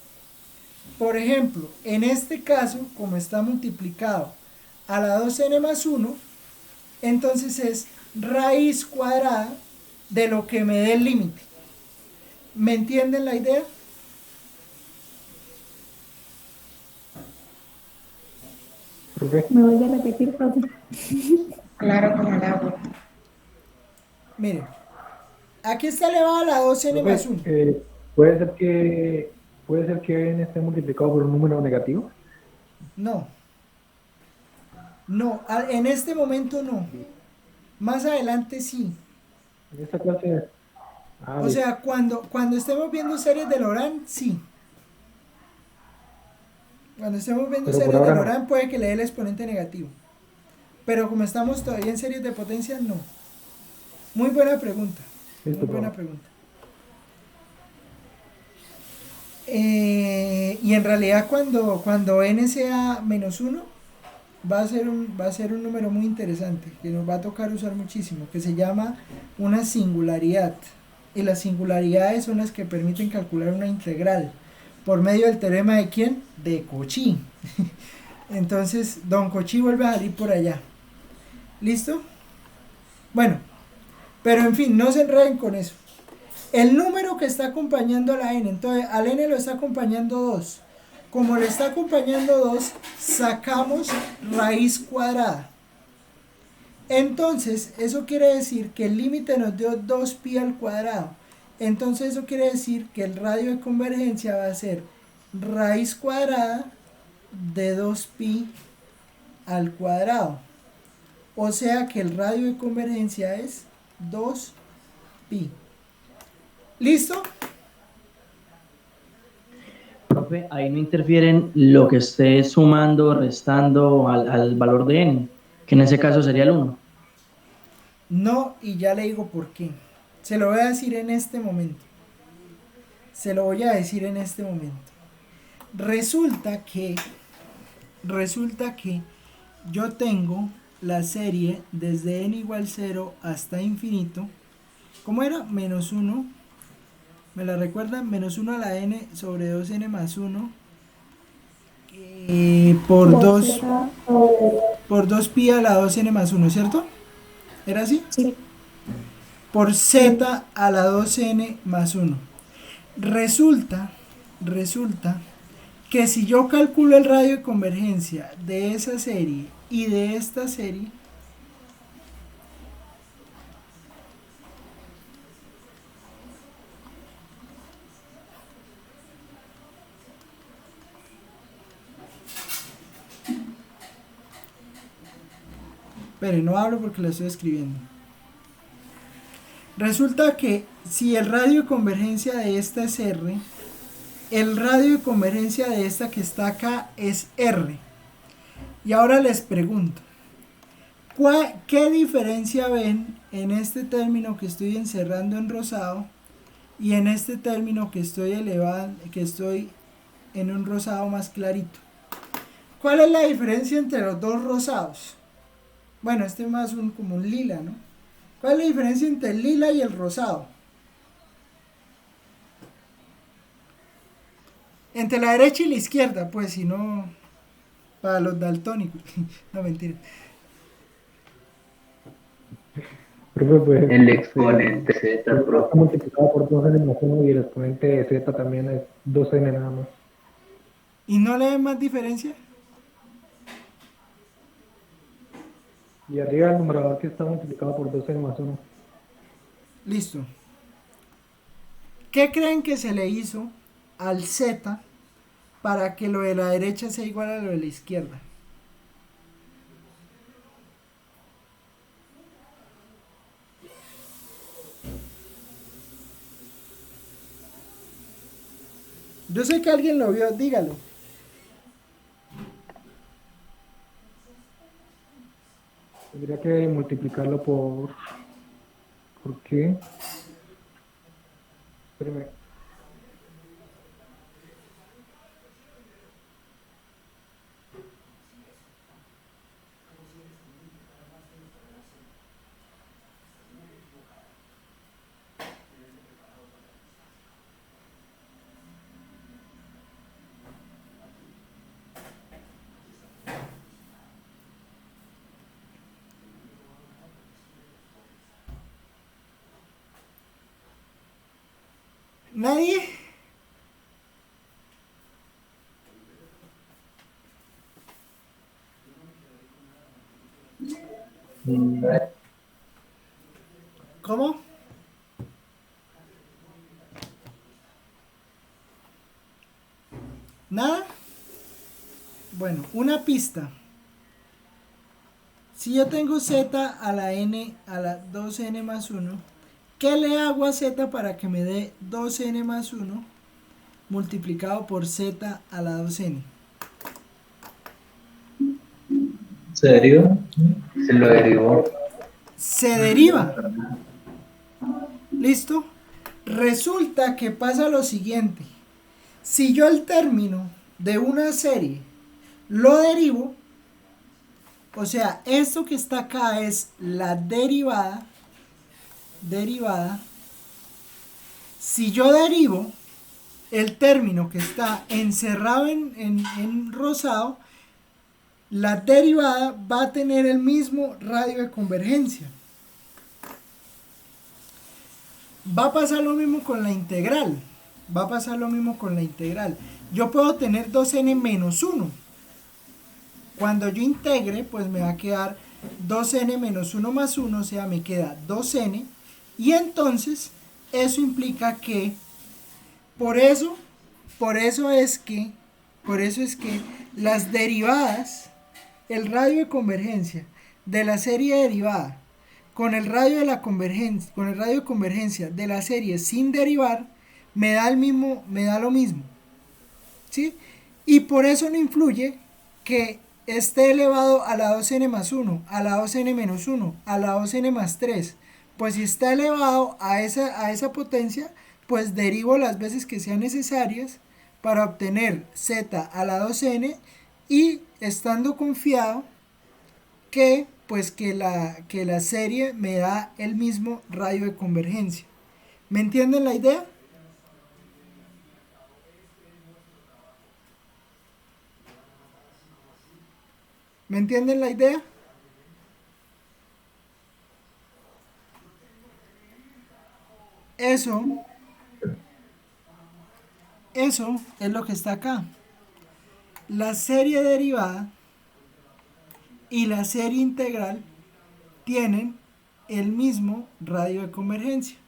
Speaker 1: Por ejemplo, en este caso, como está multiplicado a la 2n más 1, entonces es raíz cuadrada de lo que me dé el límite. ¿Me entienden la idea?
Speaker 3: Profe,
Speaker 5: ¿Me voy a repetir, profe?
Speaker 4: Claro, como el agua.
Speaker 1: Miren, aquí está elevada la 2n más 1.
Speaker 3: puede ser que n esté multiplicado por un número negativo.
Speaker 1: No, en este momento no. Más adelante sí.
Speaker 3: En esta clase.
Speaker 1: O sea, cuando estemos viendo series de Laurent, sí. Cuando estemos viendo
Speaker 3: Pero por
Speaker 1: series de
Speaker 3: ahora no.
Speaker 1: Laurent puede que le dé el exponente negativo. Pero como estamos todavía en series de potencia, no. Muy buena pregunta.
Speaker 3: Listo,
Speaker 1: Muy buena
Speaker 3: profe.
Speaker 1: pregunta. Y en realidad cuando n sea menos 1, va a ser un número muy interesante, que nos va a tocar usar muchísimo, que se llama una singularidad. Y las singularidades son las que permiten calcular una integral. ¿Por medio del teorema de quién? De Cauchy. Entonces, don Cauchy vuelve a salir por allá. ¿Listo? Bueno, pero en fin, no se enreden con eso. El número que está acompañando a la n, entonces al n lo está acompañando 2. Como le está acompañando 2, sacamos raíz cuadrada. Entonces, eso quiere decir que el límite nos dio 2pi al cuadrado. Entonces, eso quiere decir que el radio de convergencia va a ser raíz cuadrada de 2pi al cuadrado. O sea que el radio de convergencia es 2pi. ¿Listo?
Speaker 3: Profe,
Speaker 7: profe, ahí no interfieren lo que esté sumando o restando al valor de n, que en ese caso sería el uno.
Speaker 1: No, y ya le digo por qué. Se lo voy a decir en este momento. Se lo voy a decir en este momento. Resulta que, resulta que yo tengo la serie desde n igual 0 hasta infinito. ¿Cómo era? Menos 1. ¿Me la recuerdan? Menos 1 a la n sobre 2n más 1 por
Speaker 5: Por
Speaker 1: 2
Speaker 5: Z sobre...
Speaker 1: por 2 pi a la 2n más 1, ¿cierto? ¿Era así?
Speaker 5: Sí,
Speaker 1: Por
Speaker 5: sí.
Speaker 1: z a la 2n más 1. Resulta que si yo calculo el radio de convergencia de esa serie y de esta serie, pero no hablo porque la estoy escribiendo. Resulta que si el radio de convergencia de esta es R, el radio de convergencia de esta que está acá es R. Y ahora les pregunto, ¿qué diferencia ven en este término que estoy encerrando en rosado y en este término que estoy elevando, que estoy en un rosado más clarito? ¿Cuál es la diferencia entre los dos rosados? Bueno, este es más como un lila, ¿no? ¿Cuál es la diferencia entre el lila y el rosado? Entre la derecha y la izquierda, pues, si no, para los daltónicos. No, mentira.
Speaker 3: Profe, pues,
Speaker 2: El exponente Z,
Speaker 3: está
Speaker 2: profe.
Speaker 3: multiplicado por 2n más 1 y el exponente de z también es 2n nada más.
Speaker 1: ¿Y no le ven más diferencia?
Speaker 3: Y arriba el numerador que está multiplicado por 2n más 1.
Speaker 1: Listo. ¿Qué creen que se le hizo al Z para que lo de la derecha sea igual a lo de la izquierda? Yo sé que alguien lo vio, dígalo.
Speaker 3: Tendría que multiplicarlo por... ¿Por qué? Espérame.
Speaker 1: ¿Nadie? ¿Cómo? ¿Nada? Bueno, una pista. Si yo tengo z a la n a la 2n más 1, ¿qué le hago a z para que me dé 2n más 1 multiplicado por z a la 2n?
Speaker 6: ¿Serio?
Speaker 2: Se lo derivó.
Speaker 1: Se deriva. ¿Listo? Resulta que pasa lo siguiente. Si yo el término de una serie lo derivo, o sea, esto que está acá es la derivada. Si yo derivo el término que está encerrado en rosado, la derivada va a tener el mismo radio de convergencia. Va a pasar lo mismo con la integral. Yo puedo tener 2n menos 1. Cuando yo integre, pues me va a quedar 2n menos 1 más 1, o sea, me queda 2n. Y entonces, eso implica que, por eso es que las derivadas, el radio de convergencia de la serie derivada con el radio de convergencia de la serie sin derivar, me da lo mismo. ¿sí? Y por eso no influye que esté elevado a la 2n más 1, a la 2n menos 1, a la 2n más 3. Pues si está elevado a esa potencia, pues derivo las veces que sean necesarias para obtener z a la 2n y estando confiado que pues que la serie me da el mismo radio de convergencia. ¿Me entienden la idea? ¿Me entienden la idea? Eso es lo que está acá. La serie derivada y la serie integral tienen el mismo radio de convergencia.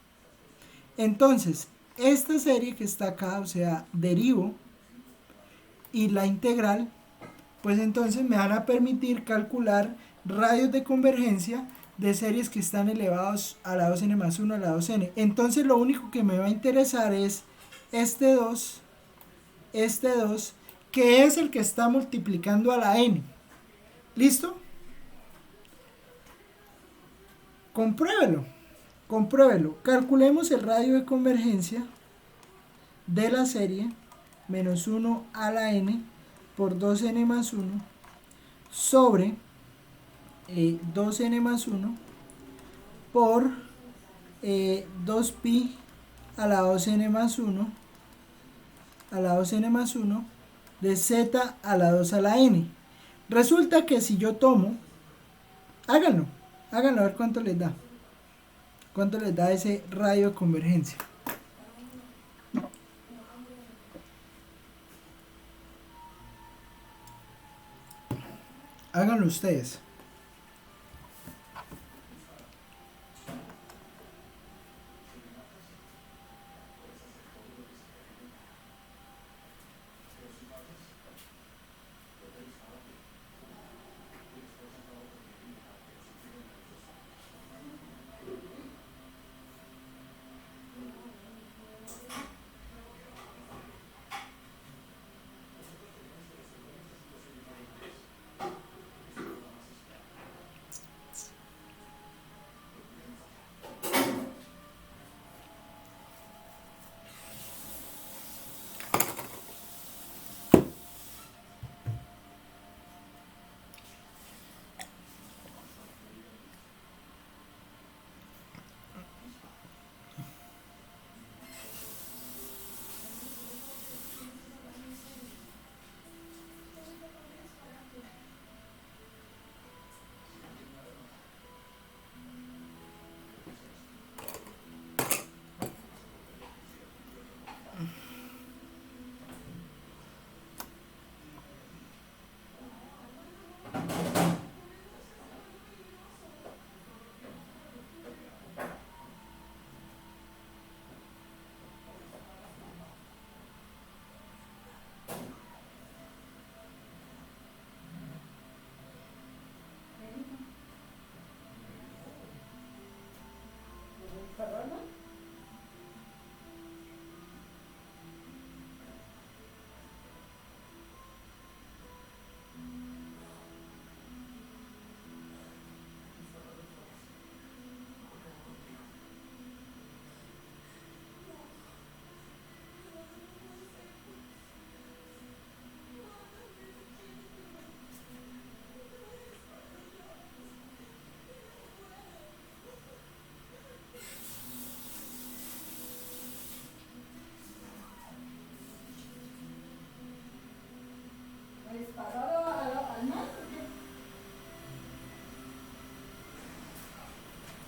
Speaker 1: Entonces, esta serie que está acá, o sea, derivo y la integral, pues entonces me van a permitir calcular radios de convergencia de series que están elevados a la 2n más 1 a la 2n. Entonces lo único que me va a interesar es este 2, que es el que está multiplicando a la n. ¿Listo? Compruébelo. Calculemos el radio de convergencia de la serie menos 1 a la n por 2n más 1 sobre 2n más 1 por 2pi a la 2n más 1 de z a la 2 a la n. Resulta que si yo tomo, háganlo a ver cuánto les da ese radio de convergencia. Háganlo ustedes.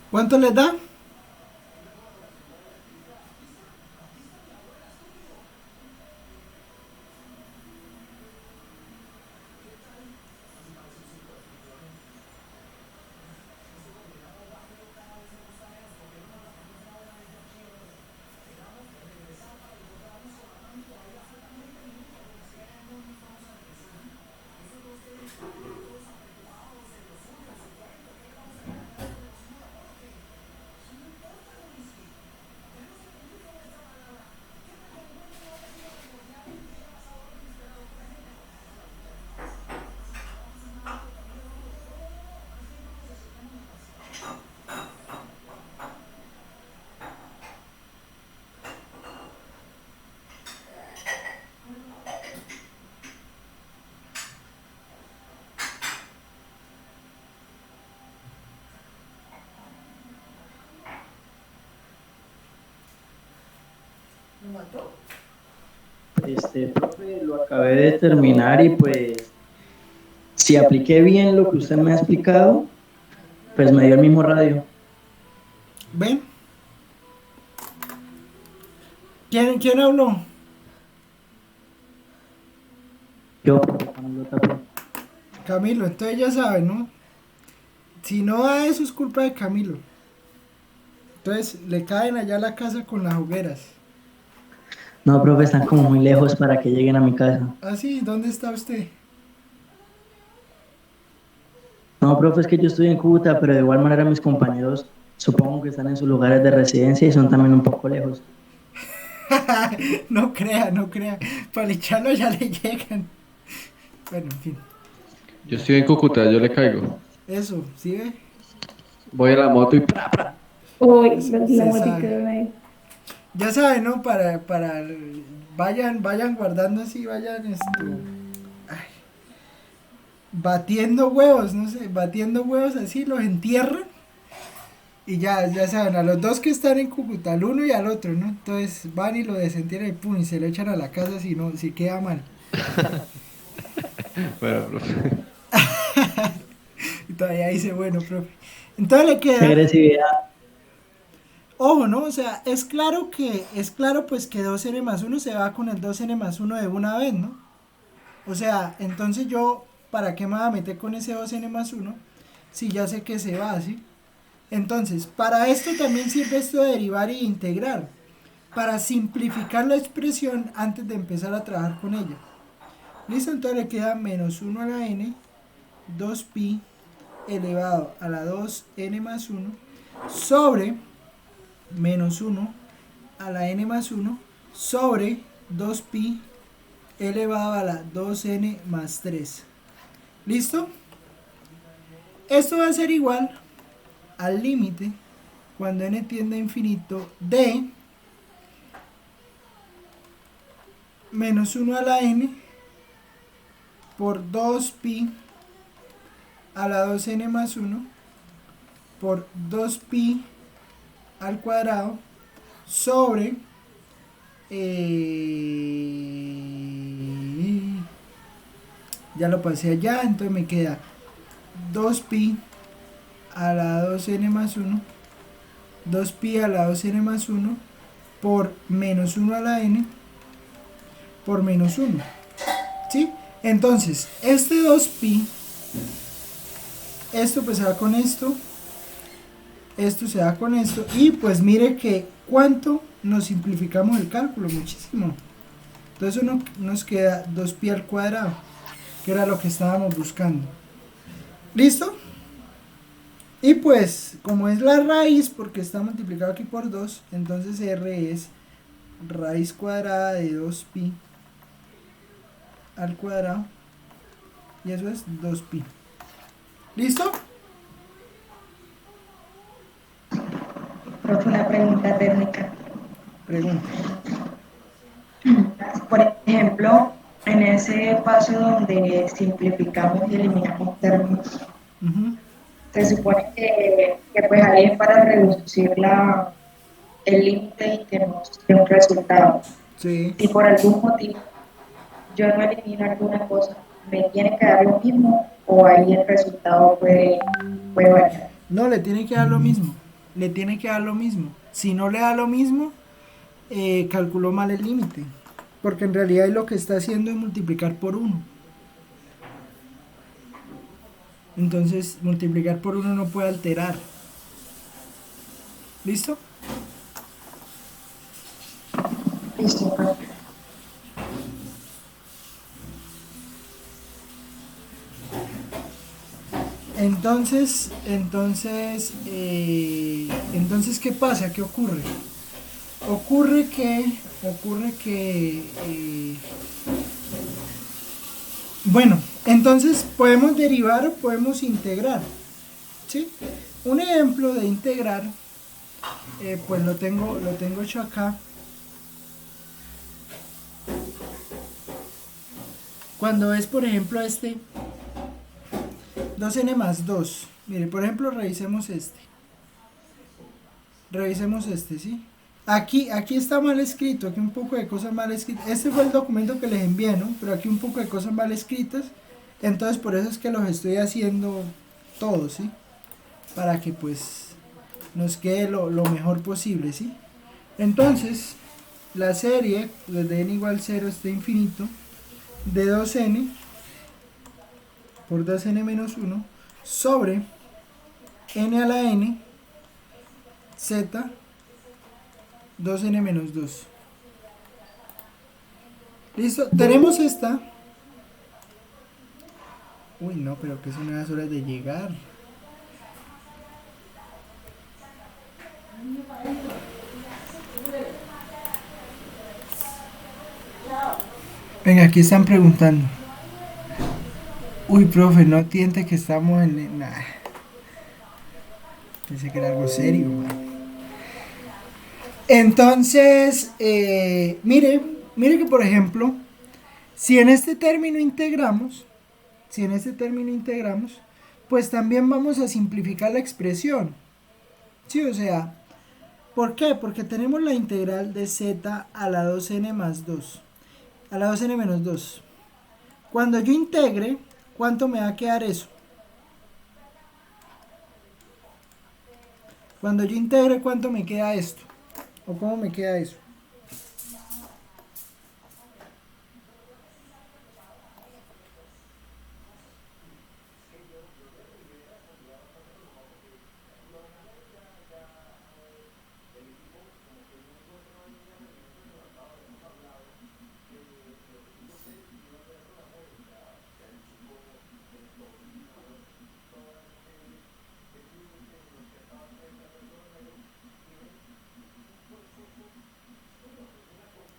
Speaker 1: ¿Cuánto les da?
Speaker 7: Profe, lo acabé de terminar y pues si apliqué bien lo que usted me ha explicado, pues me dio el mismo radio.
Speaker 1: ¿Ven? ¿Quién habló?
Speaker 7: Yo, profe, Camilo Tapia.
Speaker 1: Camilo, entonces ya saben, ¿no? Si no da eso es culpa de Camilo. Entonces le caen allá a la casa con las hogueras.
Speaker 7: No, profe, están como muy lejos para que lleguen a mi casa.
Speaker 1: Ah, sí, ¿dónde está usted?
Speaker 7: No, profe, es que yo estoy en Cúcuta, pero de igual manera mis compañeros supongo que están en sus lugares de residencia y son también un poco lejos.
Speaker 1: No crea, no crea. Para echarlo ya le llegan. Bueno, en fin.
Speaker 8: Yo estoy en Cúcuta, yo le caigo.
Speaker 1: Eso, ¿sí ve?
Speaker 8: Voy a la moto y ¡pra, pra!
Speaker 5: Uy,
Speaker 1: Se
Speaker 5: la motica
Speaker 1: sabe.
Speaker 5: de medio.
Speaker 1: Ya saben, ¿no? Vayan guardando así, ay, batiendo huevos, no sé, batiendo huevos así, los entierran. Y ya saben, a los dos que están en Cúcuta, al uno y al otro, ¿no? Entonces van y lo desentierran y pum, y se lo echan a la casa si queda mal.
Speaker 8: Bueno, profe.
Speaker 1: Y todavía dice, bueno, profe. Entonces le
Speaker 7: Qué
Speaker 1: queda,
Speaker 7: agresividad.
Speaker 1: ojo, ¿no? O sea, es claro pues que 2n+1 se va con el 2n+1 de una vez, ¿no? O sea, entonces yo, ¿para qué me voy a meter con ese 2n+1 si ya sé que se va, ¿sí? Entonces, para esto también sirve esto de derivar e integrar, para simplificar la expresión antes de empezar a trabajar con ella. ¿Listo? Entonces le queda -1 a la n, 2pi elevado a la 2n+1 sobre -1 a la n+1 sobre 2pi elevado a la 2n+3. ¿Listo? Esto va a ser igual al límite cuando n tiende a infinito de -1 a la n por 2pi a la 2n+1 por 2pi al cuadrado sobre ya lo pasé allá, entonces me queda 2pi a la 2n+1 2pi a la 2n+1 por -1 a la n por -1, ¿sí? Entonces, este 2pi, esto pues se va con esto se va con esto, y pues mire que cuánto nos simplificamos el cálculo, muchísimo. Entonces nos queda 2pi al cuadrado, que era lo que estábamos buscando. ¿Listo? Y pues, como es la raíz, porque está multiplicado aquí por 2, entonces r es raíz cuadrada de 2pi al cuadrado, y eso es 2pi. ¿Listo?
Speaker 4: Profe, una pregunta técnica.
Speaker 1: Pregunta.
Speaker 4: Por ejemplo, en ese paso donde simplificamos y eliminamos términos,
Speaker 1: Ujú.
Speaker 4: se supone que pues ahí es para reducir el límite y que nos dé un resultado.
Speaker 1: Sí.
Speaker 4: Si por algún motivo yo no elimino alguna cosa, ¿me tiene que dar lo mismo o ahí el resultado puede variar?
Speaker 1: No, le tiene que dar lo mismo. Le tiene que dar lo mismo. Si no le da lo mismo, calculó mal el límite. Porque en realidad lo que está haciendo es multiplicar por 1. Entonces, multiplicar por 1 no puede alterar. ¿Listo?
Speaker 4: Listo, profe.
Speaker 1: Entonces, ¿qué pasa? ¿Qué ocurre? Ocurre que bueno, entonces podemos derivar o podemos integrar, ¿sí? Un ejemplo de integrar, pues lo tengo hecho acá. Cuando es, por ejemplo, 2n+2. Mire, por ejemplo, revisemos este, ¿sí? Aquí está mal escrito, aquí un poco de cosas mal escritas. Este fue el documento que les envié, ¿no? Pero aquí un poco de cosas mal escritas. Entonces por eso es que los estoy haciendo todos, ¿sí? Para que pues nos quede lo mejor posible, ¿sí? Entonces, la serie desde n igual 0 hasta infinito de 2n por 2n menos 1 sobre n a la n z 2n menos 2. ¿Listo? Tenemos esta. Uy, no, pero que son las horas de llegar. Venga, aquí están preguntando. Uy, profe, no entiende que estamos en... Nah. Pensé que era algo serio, man. Entonces, mire que por ejemplo, si en este término integramos, pues también vamos a simplificar la expresión. Sí, o sea, ¿por qué? Porque tenemos la integral de z a la 2n más 2, a la 2n menos 2. Cuando yo integre, ¿cuánto me va a quedar eso? Cuando yo integre, ¿cuánto me queda esto? ¿O cómo me queda eso?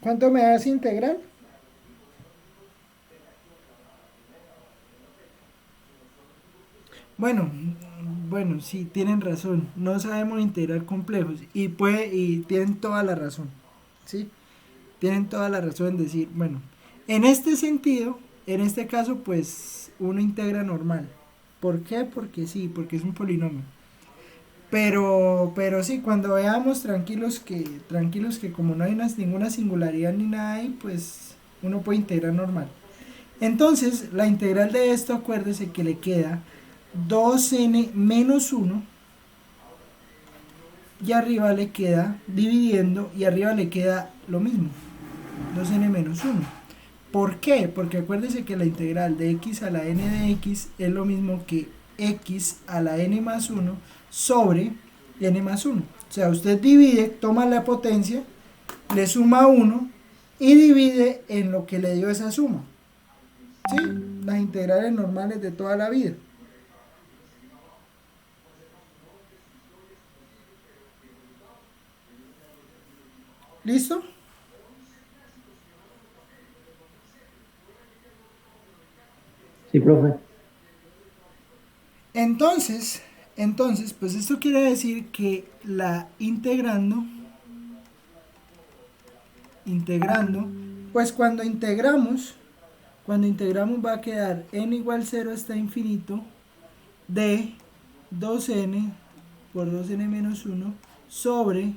Speaker 1: ¿Cuánto me da esa integral? Bueno, sí, tienen razón. No sabemos integrar complejos. Y tienen toda la razón. ¿Sí? Tienen toda la razón en decir, bueno, en este sentido, en este caso, pues uno integra normal. ¿Por qué? Porque sí, porque es un polinomio. Pero sí, cuando veamos tranquilos que como no hay ninguna singularidad ni nada ahí, pues uno puede integrar normal. Entonces, la integral de esto, acuérdese que le queda 2n menos 1 y arriba le queda dividiendo y arriba le queda lo mismo, 2n menos 1. ¿Por qué? Porque acuérdese que la integral de x a la n de x es lo mismo que x a la n más 1 sobre n más 1. O sea, usted divide, toma la potencia, le suma 1 y divide en lo que le dio esa suma. ¿Sí? Las integrales normales de toda la vida. ¿Listo?
Speaker 7: Sí, profe.
Speaker 1: Entonces, pues esto quiere decir que la integrando, pues cuando integramos va a quedar n igual 0 hasta infinito de 2n por 2n menos 1 sobre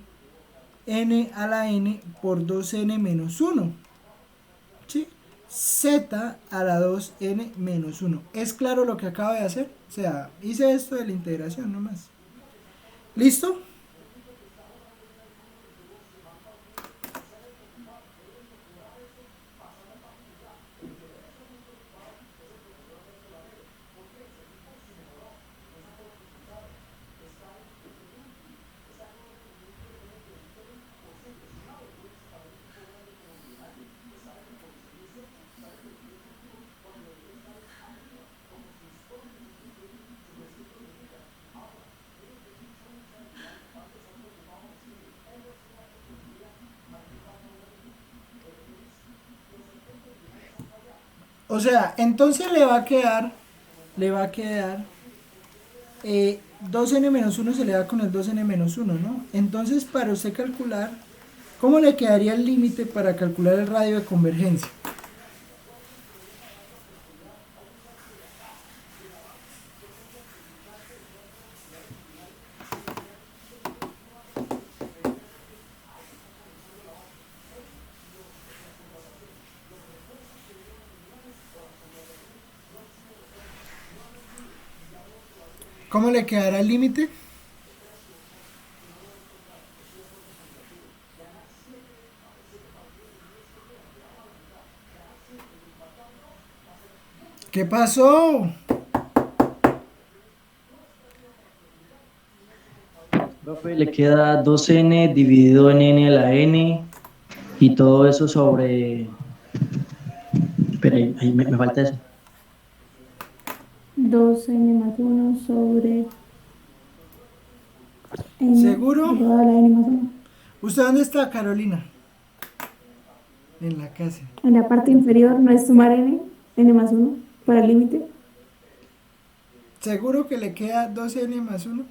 Speaker 1: n a la n por 2n menos 1. ¿Sí? Z a la 2n menos 1. ¿Es claro lo que acabo de hacer? O sea, hice esto de la integración nomás. ¿Listo? O sea, entonces le va a quedar 2n menos 1 se le da con el 2n menos 1, ¿no? Entonces, para usted calcular, ¿cómo le quedaría el límite para calcular el radio de convergencia? ¿Cómo le quedará el límite? ¿Qué pasó?
Speaker 7: Profe, le queda 2n dividido en n a la n y todo eso sobre... Espera, ahí me falta eso.
Speaker 5: 2n más 1 sobre n
Speaker 1: ¿Seguro?
Speaker 5: elevado a la n más 1.
Speaker 1: ¿Usted dónde está, Carolina? En la casa.
Speaker 5: En la parte inferior no es sumar n más 1 para el límite.
Speaker 1: ¿Seguro que le queda 2n más 1?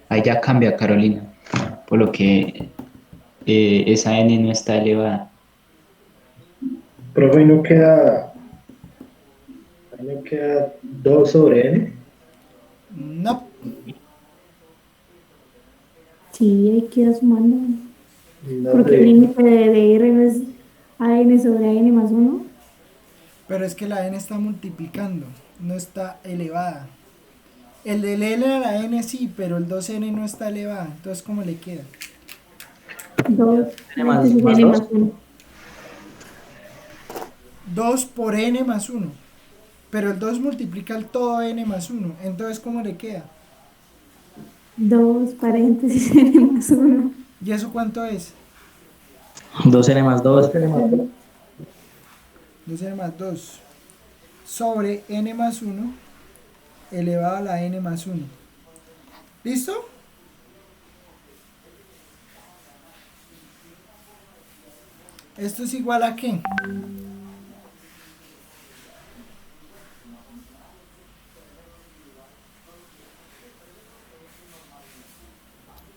Speaker 6: Ahí ya cambia, Carolina, por lo que esa n no está elevada.
Speaker 3: Profe, ahí no queda 2 sobre n.
Speaker 1: No.
Speaker 5: Sí, hay que ir sumando.
Speaker 3: No,
Speaker 5: Porque el límite de r no es an sobre n más 1.
Speaker 1: Pero es que la n está multiplicando, no está elevada. El del L a la n sí, pero el 2n no está elevada. Entonces, ¿cómo le queda?
Speaker 5: 2
Speaker 7: N más
Speaker 5: paréntesis n
Speaker 7: 2.
Speaker 5: más 1.
Speaker 1: 2 por n más 1. Pero el 2 multiplica el todo n más 1. Entonces, ¿cómo le queda?
Speaker 5: 2 paréntesis n más 1.
Speaker 1: ¿Y eso cuánto es?
Speaker 7: 2n más 2.
Speaker 1: 2n más 2 sobre n más 1 elevado a la n más 1. ¿Listo? ¿Esto es igual a qué?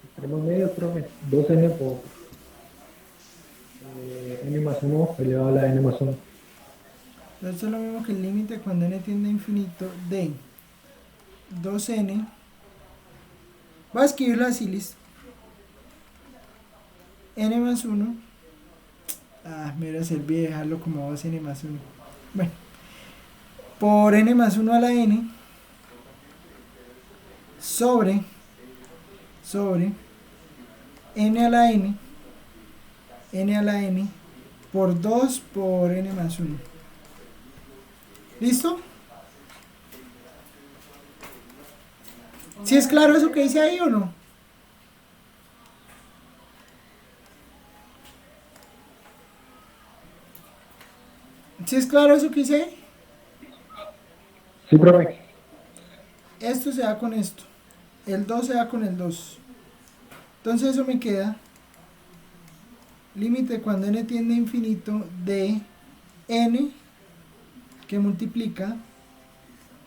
Speaker 3: Extremo medio, profe. 2n por n más 1 elevado a la n más 1.
Speaker 1: Esto es lo mismo que el límite cuando n tiende a infinito de 2n. Voy a escribirlo así, listo. N más 1. Me hubiera servido dejarlo como 2n más 1. Bueno. Por n más 1 a la n. Sobre n a la n. N a la n. Por 2 por n más 1. ¿Listo? ¿Sí es claro eso que dice ahí o no? ¿Sí es claro eso que dice ahí?
Speaker 3: Sí, profe.
Speaker 1: Esto se da con esto. El 2 se da con el 2. Entonces eso me queda límite cuando n tiende a infinito de n que multiplica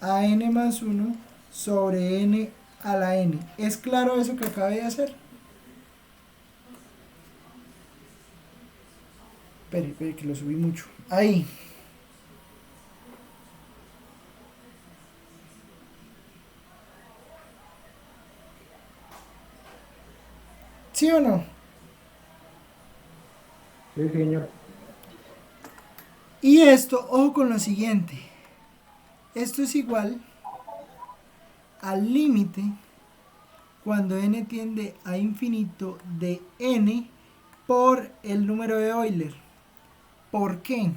Speaker 1: a n más 1 sobre n a la n. ¿Es claro eso que acabé de hacer? Espere, que lo subí mucho. Ahí. ¿Sí o no?
Speaker 3: Sí, señor.
Speaker 1: Y esto, ojo con lo siguiente. Esto es igual al límite cuando n tiende a infinito de n por el número de Euler. ¿Por qué?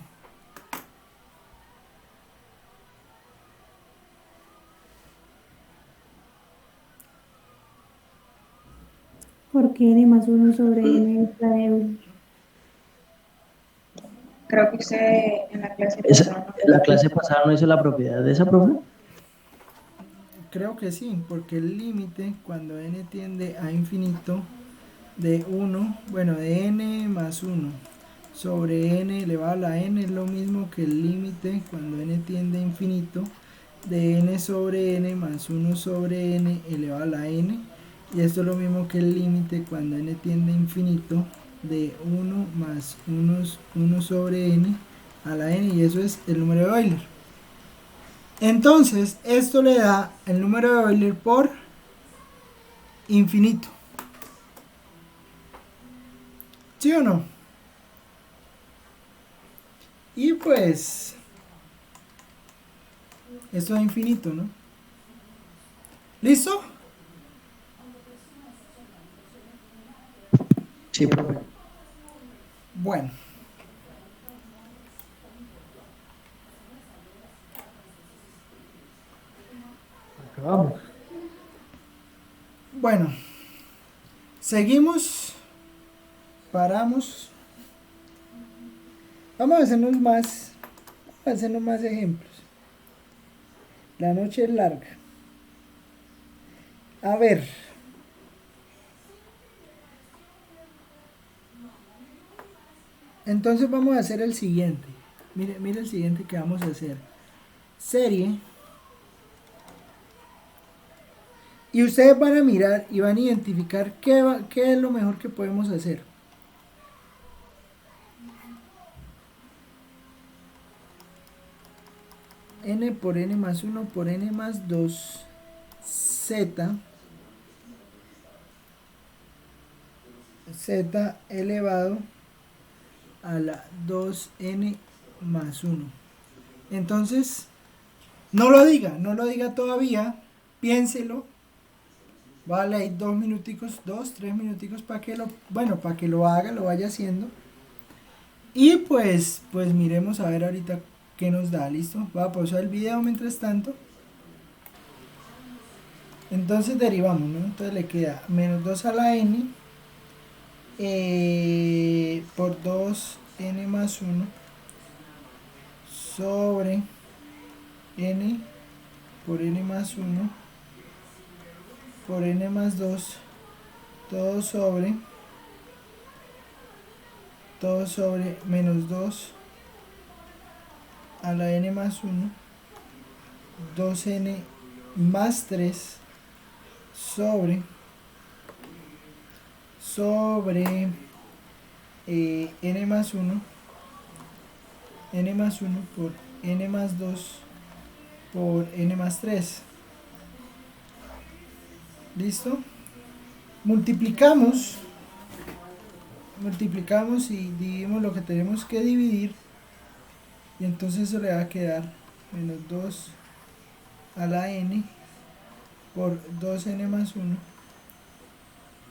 Speaker 5: Porque n más 1 sobre n es la de Euler.
Speaker 4: Creo que usted en la clase
Speaker 7: La clase pasada no hizo la propiedad de esa, profe.
Speaker 1: Creo que sí, porque el límite cuando n tiende a infinito de 1, bueno, de n más 1 sobre n elevado a la n es lo mismo que el límite cuando n tiende a infinito de n sobre n más 1 sobre n elevado a la n, y esto es lo mismo que el límite cuando n tiende a infinito de 1 más 1 sobre n a la n, y eso es el número de Euler. Entonces, esto le da el número de Euler por infinito. ¿Sí o no? Y pues, esto es infinito, ¿no? ¿Listo?
Speaker 7: Sí, profe.
Speaker 1: Bueno.
Speaker 3: Acabamos.
Speaker 1: Bueno. Seguimos. Paramos. Vamos a hacernos más ejemplos. La noche es larga. A ver. Entonces vamos a hacer el siguiente. Mire el siguiente que vamos a hacer. Serie. Y ustedes van a mirar y van a identificar qué es lo mejor que podemos hacer. N por N más 1 por N más 2 Z elevado a la 2N más 1. Entonces, no lo diga todavía, piénselo. Vale, hay 2 minuticos, 3 minuticos para que lo haga, lo vaya haciendo. Y pues miremos a ver ahorita qué nos da. Listo, voy a pausar el video mientras tanto. Entonces derivamos, ¿no? Entonces le queda menos 2 a la n por 2n más 1 sobre n por n más 1 por n más 2 todo sobre menos 2 a la n más 1 2n más 3 sobre n más 1 por n más 2 por n más 3. ¿Listo? Multiplicamos y dividimos lo que tenemos que dividir, y entonces eso le va a quedar menos 2 a la n por 2n más 1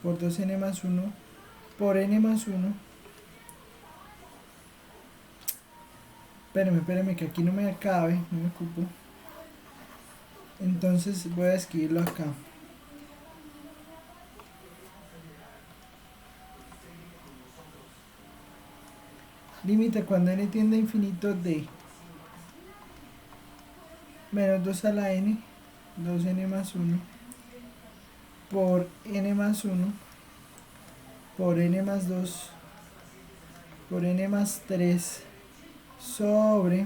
Speaker 1: por 2n más 1 por n más 1. Espérame que aquí no me acabe, no me ocupo. Entonces voy a escribirlo acá. Límite cuando n tiende a infinito de menos 2 a la n, 2n más 1 por n más 1 por n más 2 por n más 3 sobre...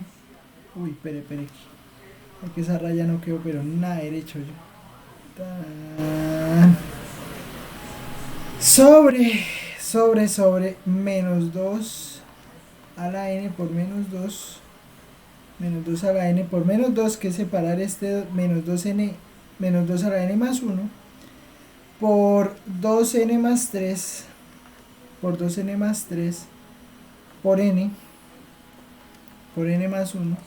Speaker 1: Uy, espere aquí. Aquí esa raya no quedó, pero nada derecho yo. Sobre menos 2 a la n por menos 2 a la n por menos 2, que es separar este menos 2n menos 2 a la n más 1 por 2n más 3 por 2n más 3 por n más 1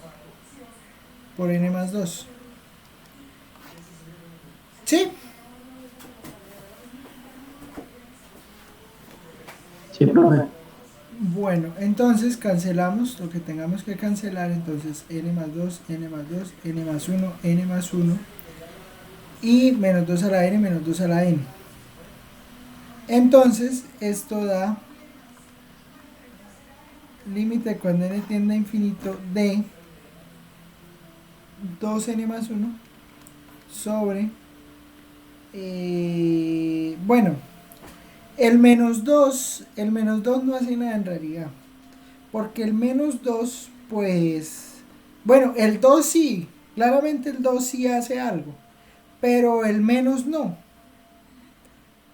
Speaker 1: por n más 2. ¿Sí?
Speaker 7: Sí, profe.
Speaker 1: Bueno, entonces cancelamos lo que tengamos que cancelar. Entonces n más 2, n más 2, n más 1, n más 1 y menos 2 a la n, menos 2 a la n. Entonces esto da límite cuando n tiende a infinito de 2n más 1 sobre bueno, el menos 2 no hace nada en realidad, porque el menos 2 pues bueno, el 2 sí, claramente el 2 sí hace algo, pero el menos no.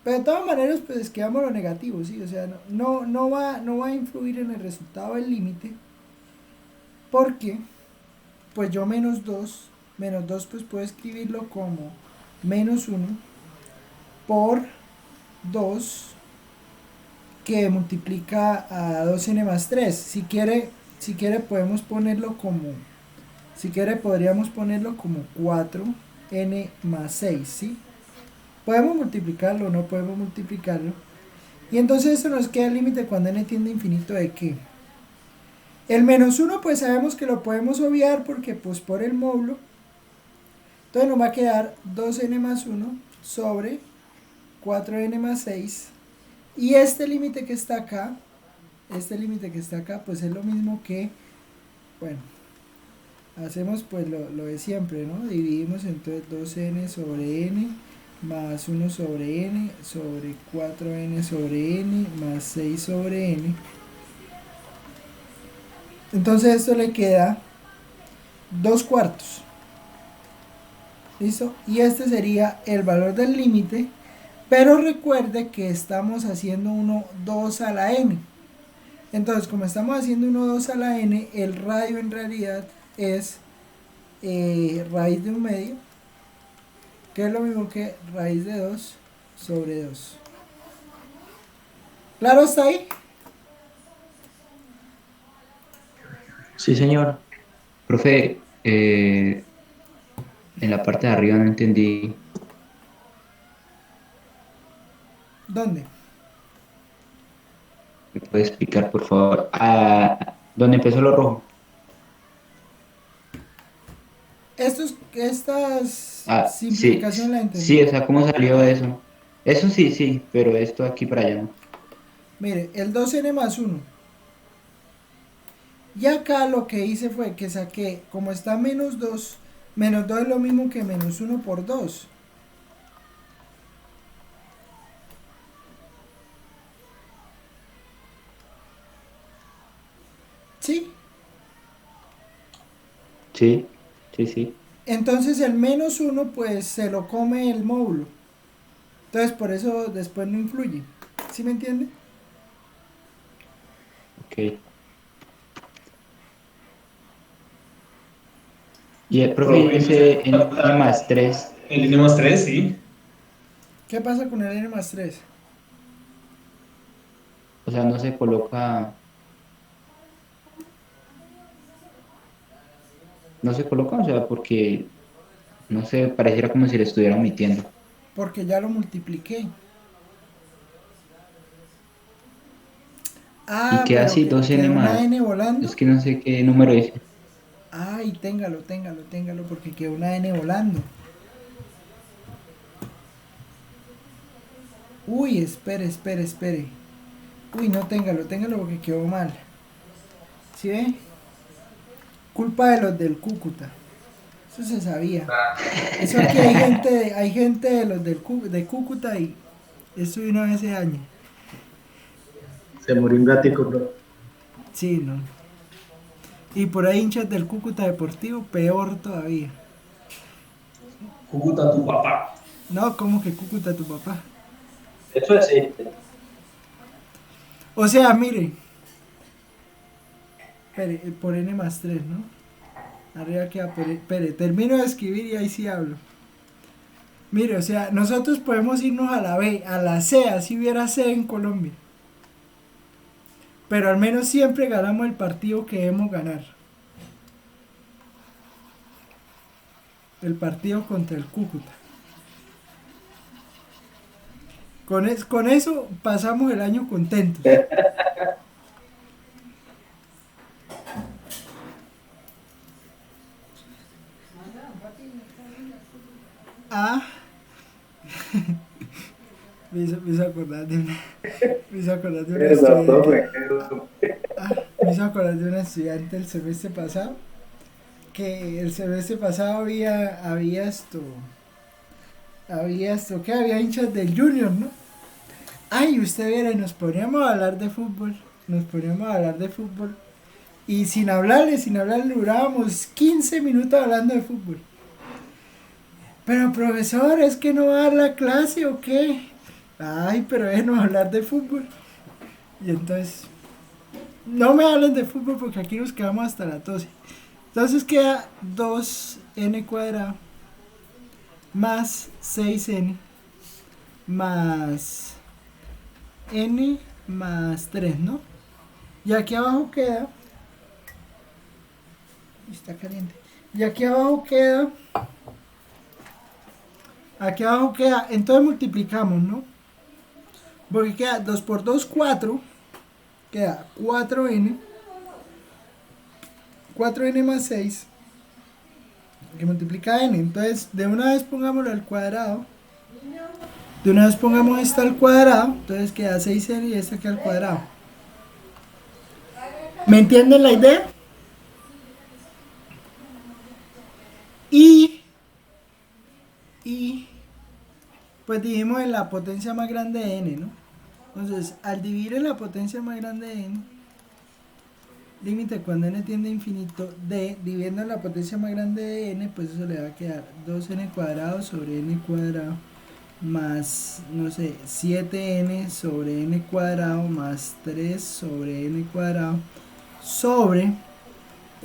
Speaker 1: Pero de todas maneras, pues quedamos lo negativo, ¿sí? O sea, no va a influir en el resultado del límite, porque pues yo menos 2 Menos 2 pues puedo escribirlo como menos 1 por 2 que multiplica a 2n más 3. Si quiere podemos ponerlo como, si quiere podríamos ponerlo como 4n más 6, ¿sí? Podemos multiplicarlo o no podemos multiplicarlo. Y entonces esto nos queda el límite cuando n tiende a infinito de ¿qué? El menos 1 pues sabemos que lo podemos obviar porque pues por el módulo. Entonces nos va a quedar 2n más 1 sobre 4n más 6. Y este límite que está acá, pues es lo mismo que, bueno, hacemos pues lo de siempre, ¿no? Dividimos entonces 2n sobre n más 1 sobre n sobre 4n sobre n más 6 sobre n. Entonces esto le queda 2 cuartos. ¿Listo? Y este sería el valor del límite. Pero recuerde que estamos haciendo 1, 2 a la n. Entonces, como estamos haciendo 1, 2 a la n, el radio en realidad es raíz de 1/2, que es lo mismo que raíz de 2 sobre 2. ¿Claro está ahí?
Speaker 7: Sí, señor.
Speaker 6: Profe, en la parte de arriba no entendí.
Speaker 1: ¿Dónde?
Speaker 6: ¿Me puede explicar, por favor? ¿Dónde empezó lo rojo?
Speaker 1: Estas
Speaker 6: Sí,
Speaker 1: simplificaciones la entendí.
Speaker 6: sí, o sea, ¿cómo salió eso? Eso sí, sí, pero esto aquí para allá no.
Speaker 1: Mire, el 2n más 1. Y acá lo que hice fue que saqué, como está menos 2 es lo mismo que menos 1 por 2. ¿Sí?
Speaker 6: Sí, sí, sí.
Speaker 1: Entonces el menos 1 pues se lo come el módulo. Entonces por eso después no influye. ¿Sí me entiende?
Speaker 6: Ok. Y el profe dice n más 3.
Speaker 9: El n más 3, sí.
Speaker 1: ¿Qué pasa con el n más 3?
Speaker 6: O sea, no se coloca. No se coloca, o sea, porque no sé, pareciera como si le estuviera omitiendo.
Speaker 1: Porque ya lo multipliqué.
Speaker 6: Y queda
Speaker 1: Pero
Speaker 6: así,
Speaker 1: que
Speaker 6: 2n
Speaker 1: quedó una
Speaker 6: más.
Speaker 1: n volando.
Speaker 6: Es que no sé qué número dice.
Speaker 1: Ay, téngalo, porque quedó una n volando. Uy, espere. Uy, no, téngalo porque quedó mal. ¿Sí ve? Culpa de los del Cúcuta. Eso se sabía. Eso aquí hay gente de los de Cúcuta y eso vino hace años.
Speaker 9: Se murió un gatico, bro.
Speaker 1: Sí, no. Y por ahí hinchas del Cúcuta Deportivo, peor todavía.
Speaker 9: Cúcuta tu papá.
Speaker 1: No, ¿cómo que Cúcuta tu papá?
Speaker 9: Eso existe.
Speaker 1: O sea, mire. Espere, por n más 3, ¿no? Arriba queda por... Espere, termino de escribir y ahí sí hablo. Mire, o sea, nosotros podemos irnos a la B, a la C, así hubiera C en Colombia. Pero al menos siempre ganamos el partido que debemos ganar. El partido contra el Cúcuta. Con eso pasamos el año contentos. Ah, me hizo acordar de una estudiante el semestre pasado, que el semestre pasado había que había hinchas del Junior, ¿no? Ay, usted viera, y nos poníamos a hablar de fútbol, y sin hablarle, durábamos 15 minutos hablando de fútbol. Pero profesor, ¿es que no va a dar la clase o qué? Ay, pero déjenos hablar de fútbol. Y entonces, no me hablen de fútbol porque aquí nos quedamos hasta la 12. Entonces queda 2n cuadrado más 6n más n más 3, ¿no? Y aquí abajo queda, está caliente, y aquí abajo queda, entonces multiplicamos, ¿no? Porque queda 2 por 2, 4, queda 4n más 6, que multiplica n. Entonces, de una vez pongámoslo al cuadrado. De una vez pongamos esta al cuadrado. Entonces queda 6n y esta queda al cuadrado. ¿Me entienden la idea? Y pues dividimos en la potencia más grande de n, ¿no? Entonces, al dividir en la potencia más grande de n, límite cuando n tiende a infinito de, dividiendo en la potencia más grande de n, pues eso le va a quedar 2n cuadrado sobre n cuadrado más, no sé, 7n sobre n cuadrado más 3 sobre n cuadrado sobre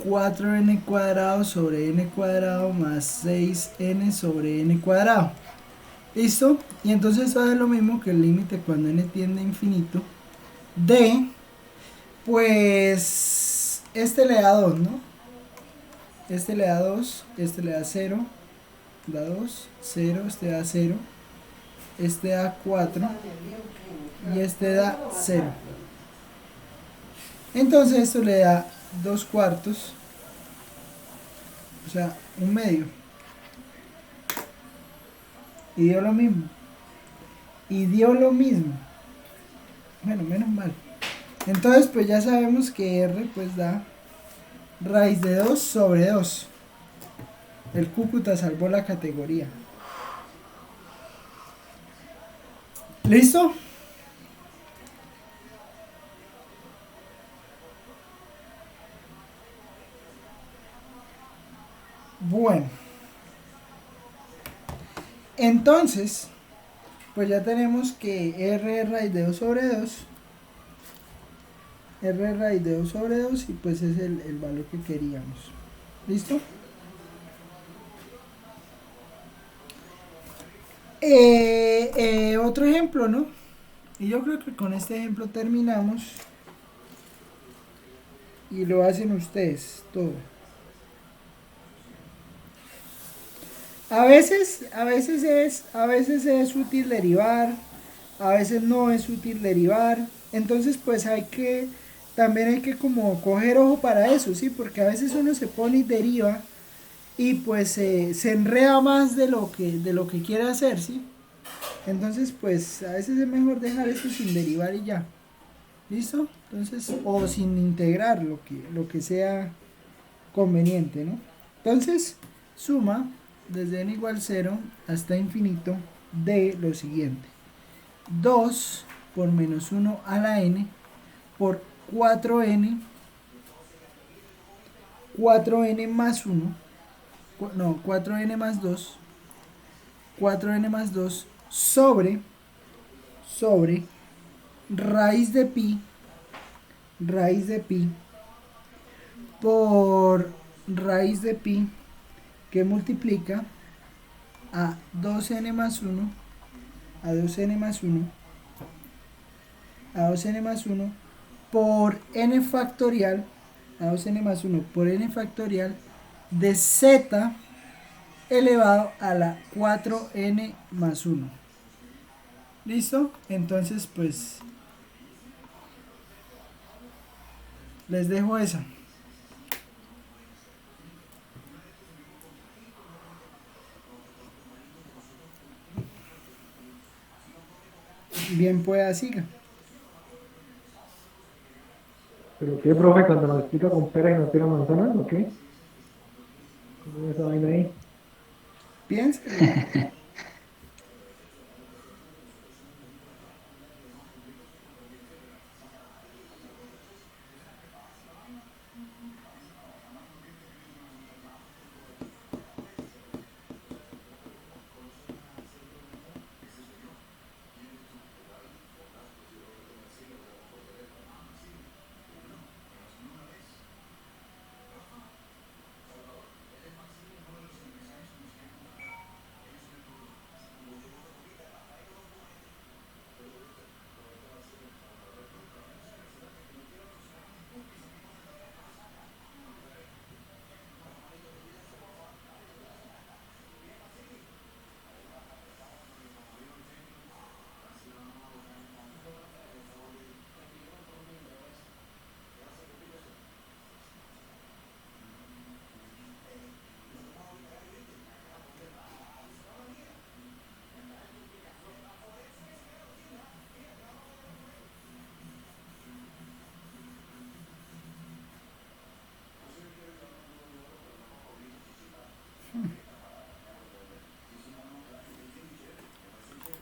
Speaker 1: 4n cuadrado sobre n cuadrado más 6n sobre n cuadrado. ¿Listo? Y entonces eso es lo mismo que el límite cuando n tiende a infinito de, pues, este le da 2, ¿no? Este le da 2, este le da 0, da 2, 0, este da 0, este da 4 y este da 0. Entonces esto le da 2 cuartos, o sea, un medio. Y dio lo mismo. Y dio lo mismo. Bueno, menos mal. Entonces pues ya sabemos que R pues da raíz de 2 sobre 2. El Cúcuta salvó la categoría. ¿Listo? Bueno. Entonces, pues ya tenemos que R es raíz de 2 sobre 2. R es raíz de 2 sobre 2 y pues es el valor que queríamos. ¿Listo? Otro ejemplo, ¿no? Y yo creo que con este ejemplo terminamos. Y lo hacen ustedes todo. A veces es útil derivar, a veces no es útil derivar. Entonces pues también hay que como coger ojo para eso, ¿sí? Porque a veces uno se pone y deriva y pues se enreda más de lo que quiere hacer, ¿sí? Entonces pues a veces es mejor dejar eso sin derivar y ya. ¿Listo? Entonces, o sin integrar lo que sea conveniente, ¿no? Entonces, suma desde n igual 0 hasta infinito de lo siguiente. 2 por menos 1 a la n por 4n más 1, no, 4n más 2, 4n más 2 sobre raíz de pi por raíz de pi que multiplica a 2n más 1 a 2n más 1 a 2n más 1 por n factorial a 2n más 1 por n factorial de z elevado a la 4n más 1. ¿Listo? Entonces pues les dejo esa. Bien pueda siga.
Speaker 3: ¿Pero qué, profe, cuando nos explica con pera y nos tira manzanas o qué? ¿Cómo es esa vaina ahí?
Speaker 1: Piénselo.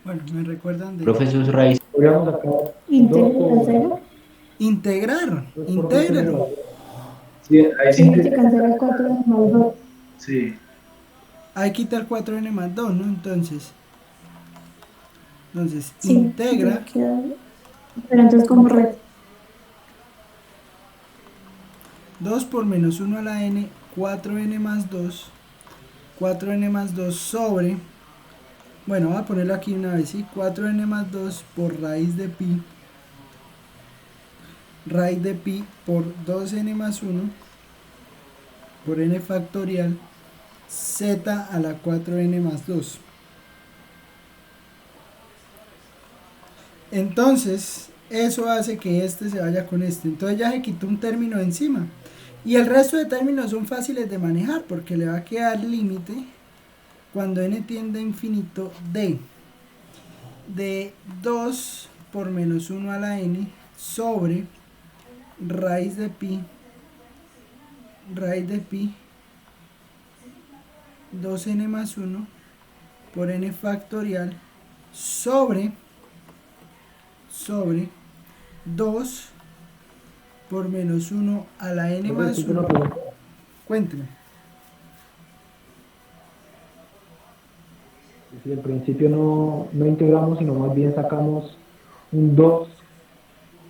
Speaker 1: Bueno, me recuerdan de
Speaker 6: Profe, sus raíces.
Speaker 3: Podríamos sacar 2
Speaker 5: Integral
Speaker 3: por,
Speaker 5: cero.
Speaker 1: integrar,
Speaker 3: 2 por 2 n
Speaker 1: intégrelo.
Speaker 3: más 2.
Speaker 9: Sí, ahí sí
Speaker 5: Sí,
Speaker 9: que.
Speaker 5: se cancela 4 más 2.
Speaker 9: Sí.
Speaker 1: Hay que quitar 4n más 2, ¿no? Entonces
Speaker 5: Sí,
Speaker 1: integra
Speaker 5: ya queda. Pero entonces, ¿cómo red?
Speaker 1: 2 por menos 1 a la n, 4n más 2, 4n más 2 sobre, bueno, voy a ponerlo aquí una vez, ¿sí? 4n más 2 por raíz de pi por 2n más 1 por n factorial z a la 4n más 2. Entonces, eso hace que este se vaya con este. Entonces ya se quitó un término de encima. Y el resto de términos son fáciles de manejar porque le va a quedar límite cuando n tiende a infinito de 2 por menos 1 a la n sobre raíz de pi 2n más 1 por n factorial sobre 2 por menos 1 a la n
Speaker 3: Profe,
Speaker 1: más
Speaker 3: disculpe una
Speaker 1: 1.
Speaker 3: pregunta.
Speaker 1: Cuénteme.
Speaker 3: Si al principio no integramos, sino más bien sacamos un 2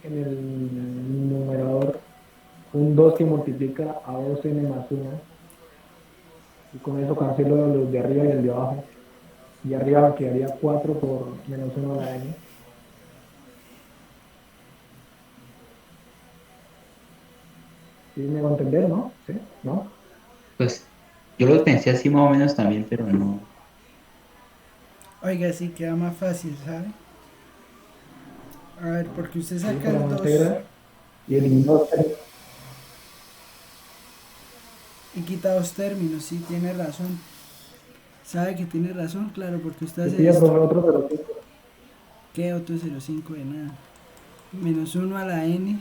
Speaker 3: en el numerador, un 2 que multiplica a 2n más 1, y con eso cancelo los de arriba y el de abajo. Y arriba me quedaría 4 por menos 1 a la n. ¿Sí me va a entender, no? ¿Sí? ¿No?
Speaker 6: Pues yo lo pensé así más o menos también, pero no.
Speaker 1: Oiga, sí queda más fácil, ¿sabe? A ver, porque usted
Speaker 3: Sí,
Speaker 1: saca
Speaker 3: para
Speaker 1: el
Speaker 3: no
Speaker 1: 2
Speaker 3: integrar. Y eliminó
Speaker 1: y quita dos términos, sí, tiene razón. ¿Sabe que tiene razón? Claro, porque usted
Speaker 3: que
Speaker 1: hace
Speaker 3: pilla
Speaker 1: esto.
Speaker 3: por otro 0,5.
Speaker 1: ¿Qué otro 0,5 de nada? Menos 1 a la n.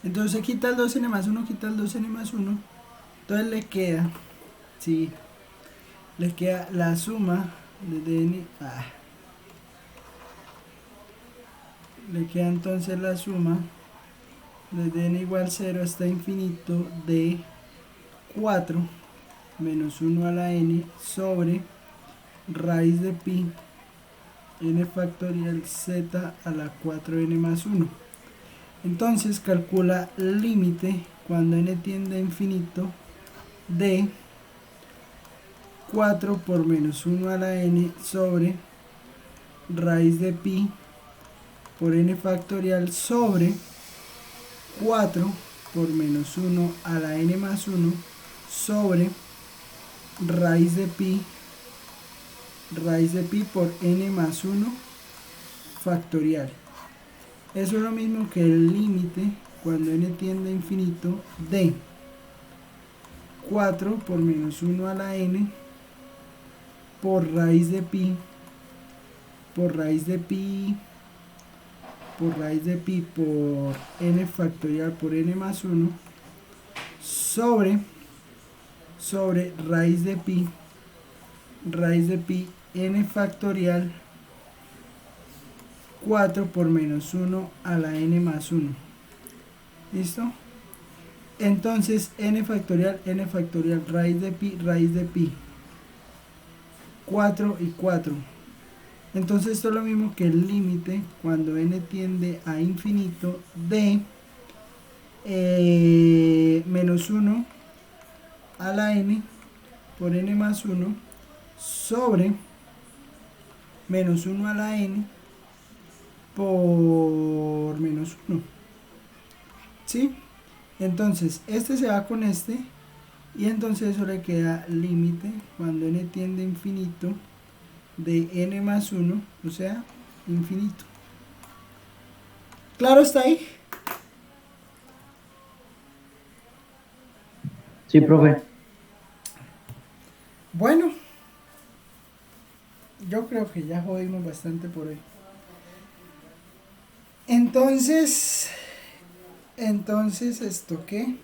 Speaker 1: Entonces quita el 2n más 1, quita el 2n más 1. Entonces le queda, sí, le queda la suma de dn. Le queda entonces la suma de dn igual 0 hasta infinito de 4 menos 1 a la n sobre raíz de pi n factorial z a la 4n más 1. Entonces calcula límite cuando n tiende a infinito de 4 por menos 1 a la n sobre raíz de pi por n factorial sobre 4 por menos 1 a la n más 1 sobre raíz de pi por n más 1 factorial. Eso es lo mismo que el límite cuando n tiende a infinito de 4 por menos 1 a la n por raíz de pi por n factorial por n más 1 sobre raíz de pi n factorial 4 por menos 1 a la n más 1. ¿Listo? Entonces n factorial, raíz de pi, 4 y 4. Entonces esto es lo mismo que el límite cuando n tiende a infinito de menos 1 a la n por n más 1 sobre menos 1 a la n por menos 1. ¿Sí? Entonces este se va con este y entonces eso le queda límite cuando n tiende a infinito de n más 1, o sea, infinito. ¿Claro está ahí?
Speaker 7: Sí, profe.
Speaker 1: Bueno, yo creo creo que ya jodimos bastante por hoy. Entonces, ¿esto qué?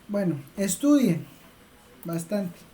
Speaker 1: Bueno, estudien bastante.